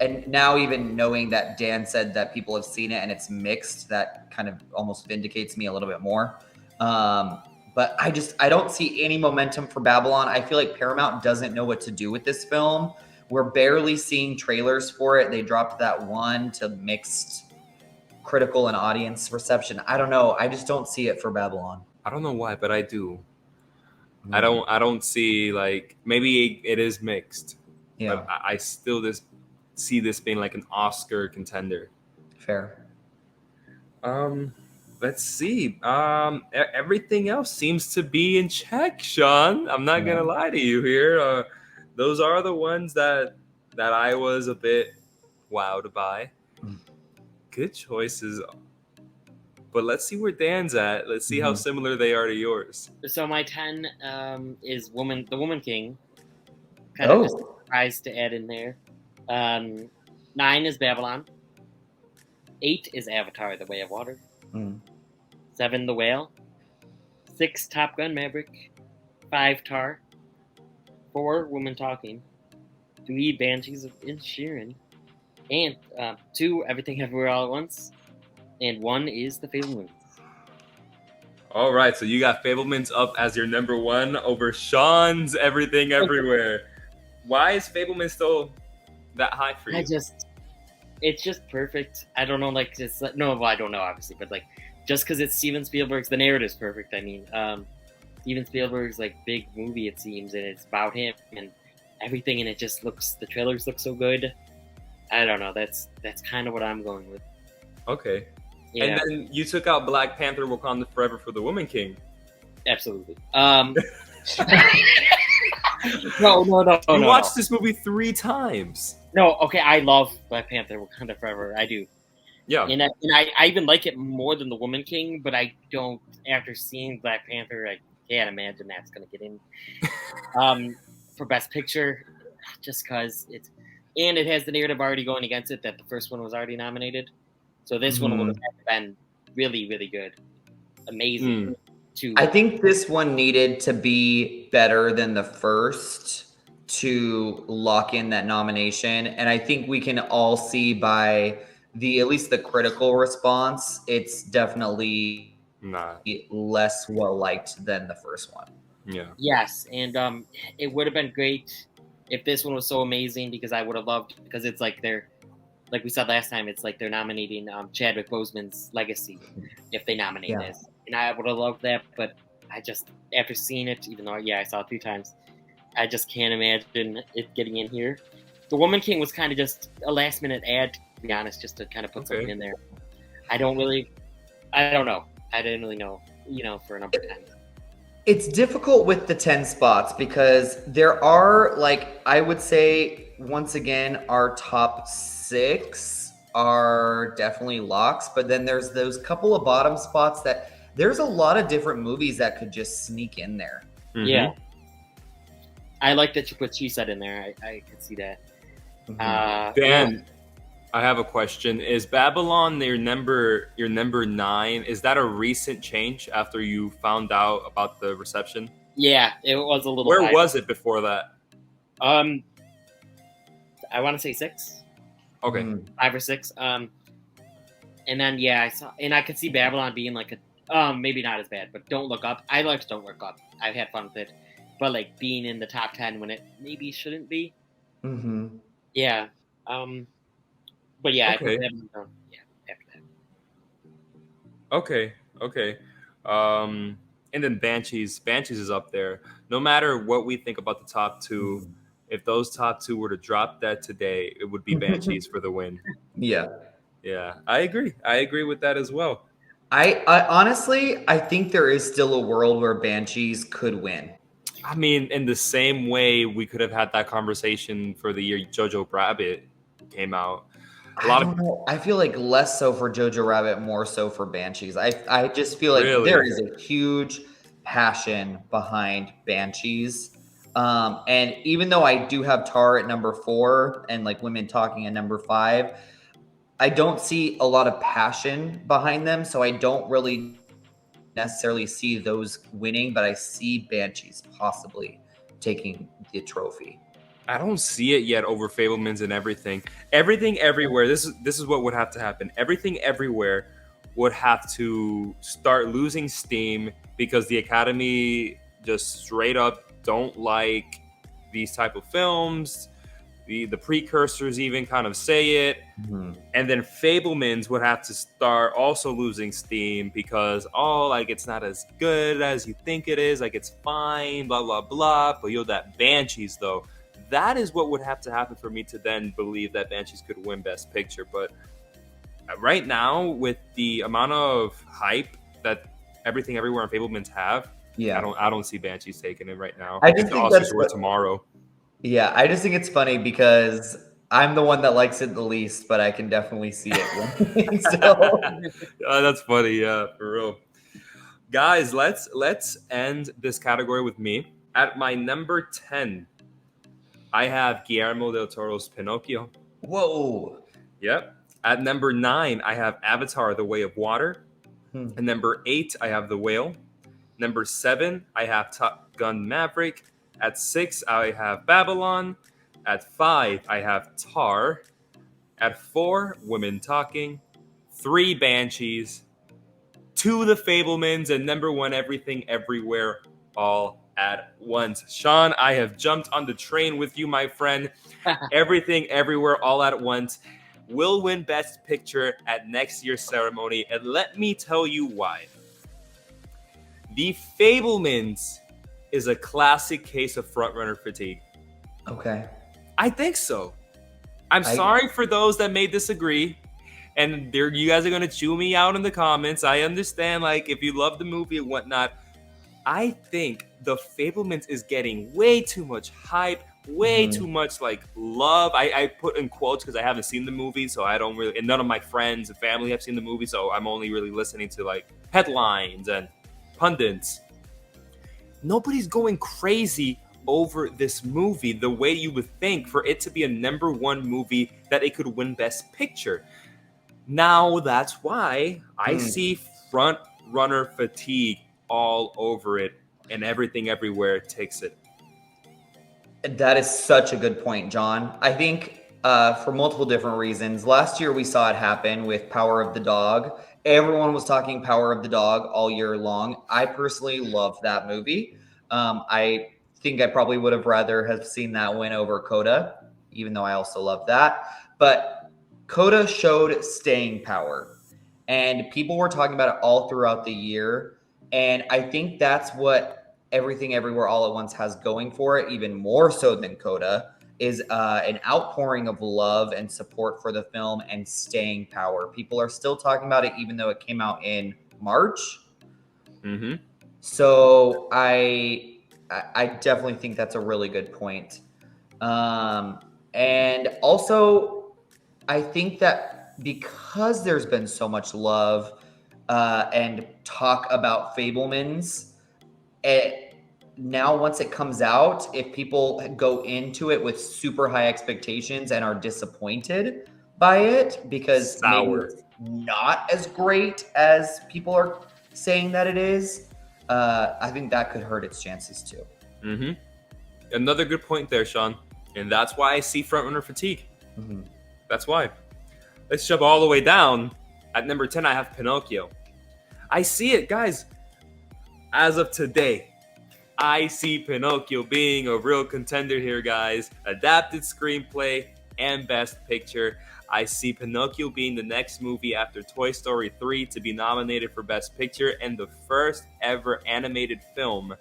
and now even knowing that Dan said that people have seen it and it's mixed, that kind of almost vindicates me a little bit more. But I don't see any momentum for Babylon. I feel like Paramount doesn't know what to do with this film. We're barely seeing trailers for it. They dropped that one to mixed critical and audience reception. I don't know. I just don't see it for Babylon. I don't know why, but I do. I don't see, like, maybe it is mixed. Yeah. But I still see this being like an Oscar contender. Fair. Let's see. Everything else seems to be in check, Sean. I'm not gonna lie to you here. Those are the ones that I was a bit wowed by. Good choices. But let's see where Dan's at. Let's see how similar they are to yours. So my 10 is The Woman King. Kind of just surprised to add in there. 9 is Babylon. 8 is Avatar: The Way of Water. 7, The Whale. 6, Top Gun: Maverick. 5, Tar. 4, Woman Talking. 3, Banshees of Inisherin. And 2, Everything Everywhere All at Once. And 1 is The Fabelmans. All right, so you got Fabelmans up as your number 1 over Sean's Everything Everywhere. Why is Fabelmans still that high for you? It's just perfect. I don't know, like, I don't know, obviously, but like, just because it's Steven Spielberg's, the narrative's perfect. I mean, Steven Spielberg's like big movie, it seems, and it's about him and everything, and the trailers look so good. I don't know. That's kind of what I'm going with. Okay. Yeah. And then you took out Black Panther: Wakanda Forever for The Woman King. Absolutely. No. You watched this movie 3 times. No, okay, I love Black Panther: Wakanda Forever. I do. Yeah. And I even like it more than The Woman King, but I don't, after seeing Black Panther, I can't imagine that's going to get in for Best Picture, just because it has the narrative already going against it that the first one was already nominated. So this one would have been really, really good. Amazing. I think this one needed to be better than the first to lock in that nomination. And I think we can all see by at least the critical response, it's definitely less well liked than the first one. Yeah. Yes, and it would have been great if this one was so amazing, because I would have loved, because it's like like we said last time, it's like they're nominating Chadwick Boseman's legacy if they nominate this. And I would have loved that, but I just, after seeing it, even though, I saw it 3 times, I just can't imagine it getting in here. The Woman King was kind of just a last-minute ad, to be honest, just to kind of put something in there. I don't know. I didn't really know, for a number 10. It's difficult with the 10 spots because there are, like, I would say, once again, our top 6 are definitely locks, but then there's those couple of bottom spots that there's a lot of different movies that could just sneak in there. Mhm. Yeah. I like that you put She Said in there. I could see that. Dan, I have a question. Is Babylon your number 9? Is that a recent change after you found out about the reception? Yeah, it was a little. Where high. was it before that? I want to say 6. Okay. 5 or 6. And then I saw, and I could see Babylon being like a maybe not as bad, but Don't Look Up. I liked Don't Look Up. I've had fun with it, but like being in the top 10 when it maybe shouldn't be. Mm-hmm. Yeah. But yeah, Okay. I put Babylon down. Yeah, after that. Okay. And then Banshees is up there. No matter what we think about the top 2, if those top 2 were to drop that today, it would be Banshees for the win. Yeah. Yeah, I agree with that as well. I honestly, I think there is still a world where Banshees could win. I mean, in the same way we could have had that conversation for the year Jojo Rabbit came out. I don't know. I feel like less so for Jojo Rabbit, more so for Banshees. I just feel like Really? there is a huge passion behind Banshees. And even though I do have Tar at number 4 and like Women Talking at number 5, I don't see a lot of passion behind them. So I don't really necessarily see those winning, but I see Banshees possibly taking the trophy. I don't see it yet over Fabelmans and Everything. Everything Everywhere. This is what would have to happen. Everything Everywhere would have to start losing steam because the Academy just straight up don't like these type of films. The precursors even kind of say it. And then Fabelmans would have to start also losing steam because, like, it's not as good as you think it is. Like, it's fine, blah, blah, blah. But that Banshees, though, that is what would have to happen for me to then believe that Banshees could win Best Picture. But right now, with the amount of hype that Everything Everywhere and Fabelmans have, I don't see Banshees taking it right now. I just If the think Oscars were tomorrow. Yeah, I just think it's funny because I'm the one that likes it the least, but I can definitely see it winning. So. That's funny, yeah, for real. Guys, let's end this category with me. At my number 10, I have Guillermo del Toro's Pinocchio. Whoa. Yep. At number 9, I have Avatar: The Way of Water. And number 8, I have The Whale. Number 7, I have Top Gun: Maverick. At 6, I have Babylon. At 5, I have Tar. At 4, Women Talking. 3, Banshees. 2, The Fabelmans. And number 1, Everything Everywhere All at Once. Shawn, I have jumped on the train with you, my friend. Everything Everywhere All at Once will win Best Picture at next year's ceremony. And let me tell you why. The Fabelmans is a classic case of frontrunner fatigue. Okay. I think so. I'm sorry for those that may disagree. And you guys are going to chew me out in the comments. I understand, like, if you love the movie and whatnot. I think The Fabelmans is getting way too much hype, way too much, like, love. I put in quotes because I haven't seen the movie, so I don't really, and none of my friends and family have seen the movie, so I'm only really listening to, like, headlines and pundits. Nobody's going crazy over this movie the way you would think for it to be a number 1 movie that it could win Best Picture. Now, that's why I see front runner fatigue all over it, and Everything Everywhere takes it. That is such a good point, John. I think for multiple different reasons. Last year, we saw it happen with Power of the Dog. Everyone was talking Power of the Dog all year long. I personally love that movie. I think I probably would have rather have seen that win over Coda, even though I also love that. But Coda showed staying power, and people were talking about it all throughout the year. And I think that's what Everything Everywhere All at Once has going for it, even more so than Coda, is an outpouring of love and support for the film and staying power. People are still talking about it, even though it came out in March. So I definitely think that's a really good point. And also, I think that because there's been so much love and talk about Fablemans, now once it comes out, if people go into it with super high expectations and are disappointed by it because maybe Sour. it's not as great as people are saying that it is, I think that could hurt its chances too. Mm-hmm. Another good point there, Sean. And that's why I see frontrunner fatigue. Mm-hmm. That's why. Let's jump all the way down. At number 10, I have Pinocchio. I see it, guys. As of today, I see Pinocchio being a real contender here, guys. Adapted screenplay and best picture. I see Pinocchio being the next movie after Toy Story 3 to be nominated for best picture and the first ever animated film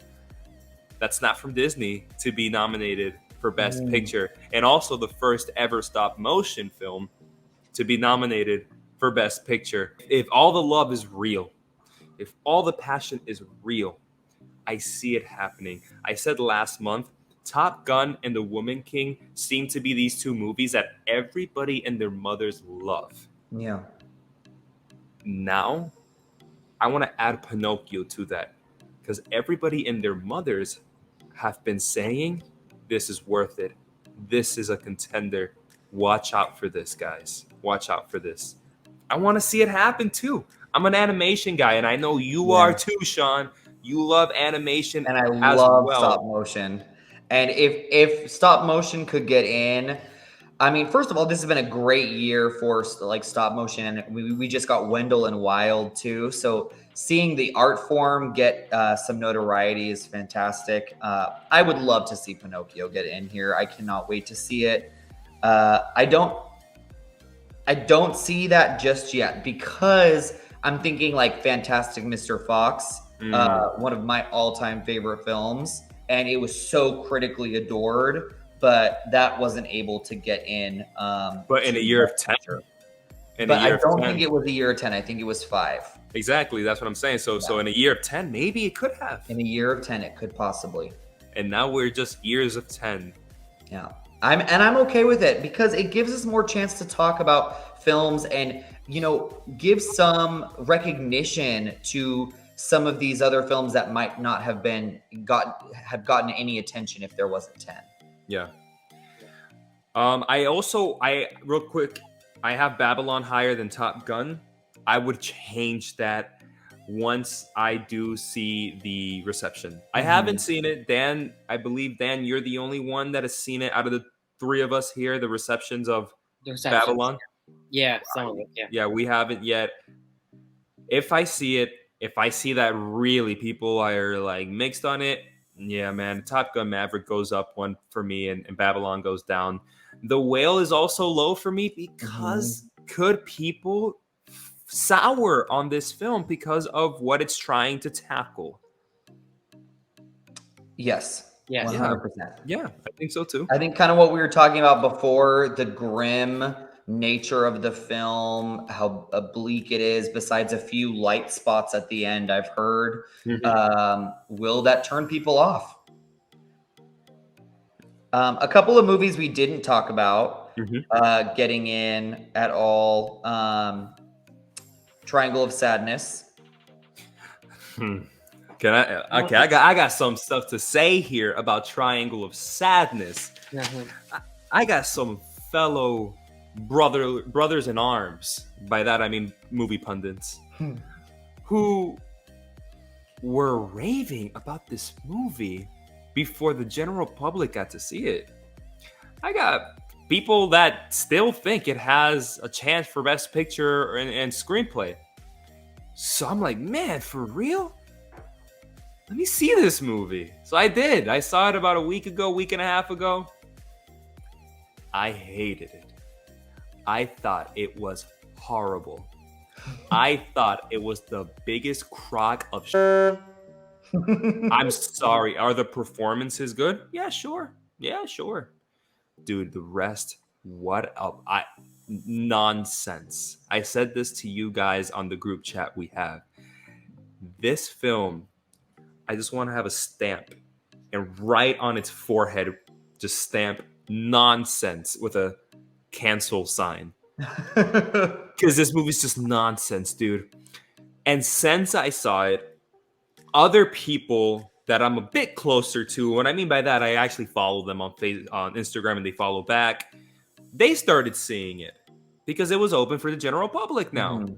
that's not from Disney to be nominated for best picture, and also the first ever stop motion film to be nominated for best picture. If all the love is real, if all the passion is real, I see it happening. I said last month, Top Gun and The Woman King seem to be these two movies that everybody and their mothers love. Yeah. Now, I want to add Pinocchio to that because everybody and their mothers have been saying, this is worth it. This is a contender. Watch out for this, guys. Watch out for this. I want to see it happen too. I'm an animation guy, and I know you are too, Sean. You love animation, And I as love well. stop motion. And if stop motion could get in, I mean, first of all, this has been a great year for like stop motion, and we just got Wendell and Wild too. So seeing the art form get some notoriety is fantastic. I would love to see Pinocchio get in here. I cannot wait to see it. I don't see that just yet because I'm thinking like Fantastic Mr. Fox, one of my all-time favorite films, and it was so critically adored, but that wasn't able to get in. But in a year of 10. But I don't think it was a year of 10. I think it was 5. Exactly. That's what I'm saying. So in a year of 10, maybe it could have. In a year of 10, it could possibly. And now we're just years of 10. Yeah. I'm okay with it because it gives us more chance to talk about films and, give some recognition to some of these other films that might not have gotten any attention if there wasn't 10. Yeah. Real quick, I have Babylon higher than Top Gun. I would change that once I do see the reception. I haven't seen it. Dan, I believe, Dan, you're the only one that has seen it out of the 3 of us here, the receptions of Babylon. Yeah, some of it, yeah. Yeah, we haven't yet. If I see it, if I see that really people are like mixed on it, yeah, man, Top Gun Maverick goes up one for me and Babylon goes down. The Whale is also low for me because could people sour on this film because of what it's trying to tackle? Yes. Yes. 100%. Yeah, I think so too. I think kind of what we were talking about before, the grim nature of the film, how bleak it is, besides a few light spots at the end, I've heard. Will that turn people off? A couple of movies we didn't talk about getting in at all. Triangle of Sadness. I got some stuff to say here about Triangle of Sadness. I got some fellow brothers in arms. By that I mean movie pundits who were raving about this movie before the general public got to see it. I got people that still think it has a chance for Best Picture and Screenplay. So I'm like, man, for real? Let me see this movie. So I did. I saw it about a week and a half ago. I hated it. I thought it was horrible. I thought it was the biggest crock of shit. I'm sorry. Are the performances good? Yeah, sure. Dude, the rest, what up? Nonsense. I said this to you guys on the group chat we have. This film I just want to have a stamp, and right on its forehead, just stamp nonsense with a cancel sign. Because this movie's just nonsense, dude. And since I saw it, other people that I'm a bit closer to, and I mean by that, I actually follow them on Instagram, and they follow back. They started seeing it because it was open for the general public now. Mhm.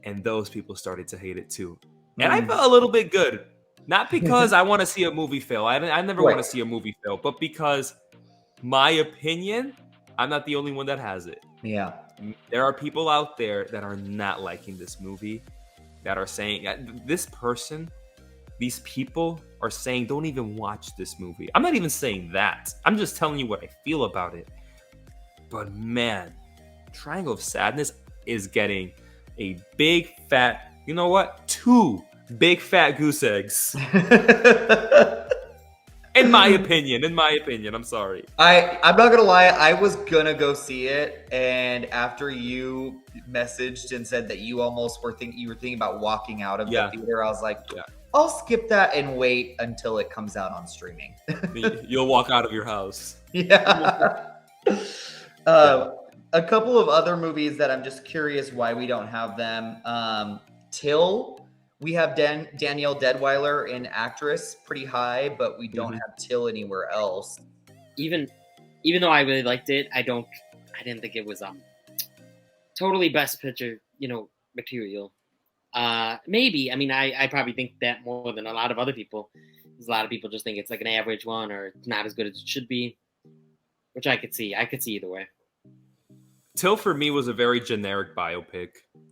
And those people started to hate it too. And I felt a little bit good. Not because I want to see a movie fail. I never want to see a movie fail. But because my opinion, I'm not the only one that has it. Yeah. There are people out there that are not liking this movie, that are saying, these people are saying, don't even watch this movie. I'm not even saying that. I'm just telling you what I feel about it. But man, Triangle of Sadness is getting a big fat, you know what? 2 big fat goose eggs. In my opinion, I'm sorry. I'm not gonna lie, I was gonna go see it, and after you messaged and said that you almost were thinking about walking out of the theater, I was like, I'll skip that and wait until it comes out on streaming. You'll walk out of your house. Yeah. A couple of other movies that I'm just curious why we don't have them. Till. We have Danielle Deadweiler in actress pretty high, but we don't have Till anywhere else. Even though I really liked it, I didn't think it was totally best picture, material. Maybe. I mean, I probably think that more than a lot of other people. Because a lot of people just think it's like an average one or it's not as good as it should be, which I could see. I could see either way. Till for me was a very generic biopic.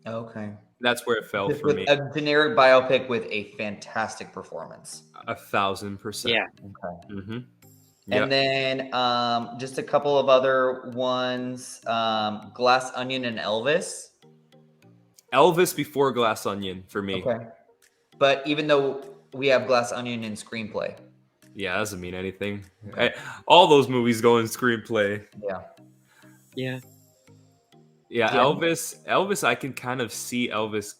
Okay. That's where it fell for me. A generic biopic with a fantastic performance. 1,000%. Yeah. Okay. Mm-hmm. Yep. And then just a couple of other ones. Glass Onion and Elvis. Elvis before Glass Onion for me. Okay. But even though we have Glass Onion in Screenplay. Yeah, that doesn't mean anything. Okay. All those movies go in Screenplay. Yeah. Yeah. Yeah, Elvis, I can kind of see Elvis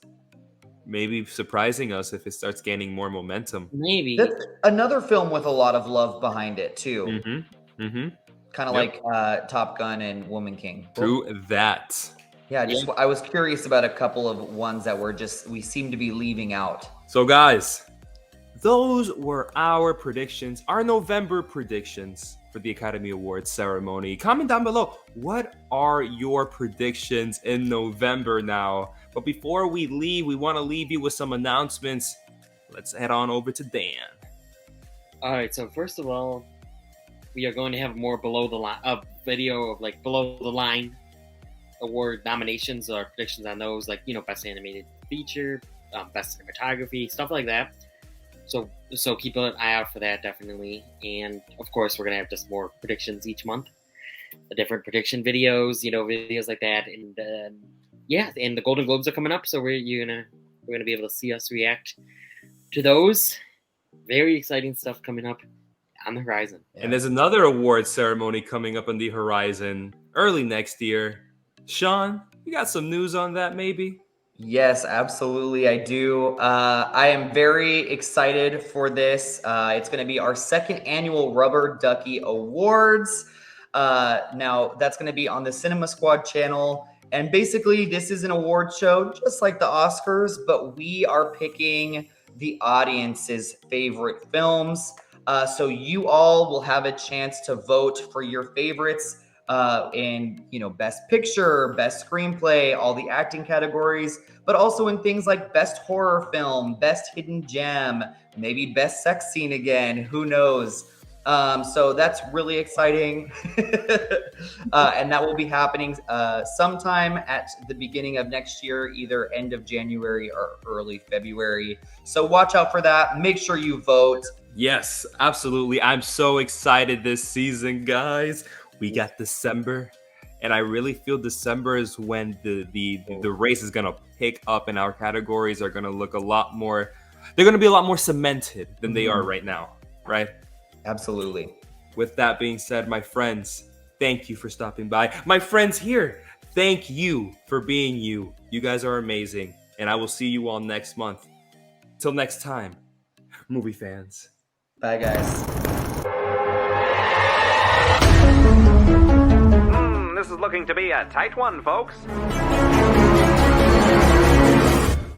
maybe surprising us if it starts gaining more momentum. Maybe. That's another film with a lot of love behind it, too. Mm-hmm. Mm-hmm. Kind of like Top Gun and Woman King. True that. Yeah, I was curious about a couple of ones that we seem to be leaving out. So, guys, those were our predictions, our November predictions for the Academy Awards ceremony. Comment down below, what are your predictions in November now? But before we leave, we want to leave you with some announcements. Let's head on over to Dan. All right, so first of all, we are going to have more below the line video of like below the line award nominations or predictions on those, like best animated feature, best cinematography, stuff like that. So keep an eye out for that, definitely. And of course, we're gonna have just more predictions each month, the different prediction videos, videos like that. And and the Golden Globes are coming up, so we're gonna be able to see us react to those. Very exciting stuff coming up on the horizon. And there's another award ceremony coming up on the horizon early next year. Shawn, you got some news on that, maybe? Yes, absolutely, I do. I am very excited for this. It's going to be our 2nd annual Rubber Ducky Awards. Now, that's going to be on the Cinema Squad channel. And basically, this is an award show, just like the Oscars, but we are picking the audience's favorite films. So you all will have a chance to vote for your favorites in best picture, best screenplay, all the acting categories, but also in things like best horror film, best hidden gem, maybe best sex scene again, who knows. So that's really exciting. And that will be happening sometime at the beginning of next year, either end of January or early February. So watch out for that. Make sure you vote. Yes, absolutely. I'm so excited this season, guys. We got December, and I really feel December is when the race is gonna pick up, and our categories are gonna look a lot more. They're gonna be a lot more cemented than they are right now, right? Absolutely. With that being said, my friends, thank you for stopping by. My friends here, thank you for being you. You guys are amazing, and I will see you all next month. Till next time, movie fans. Bye, guys. This is looking to be a tight one, folks.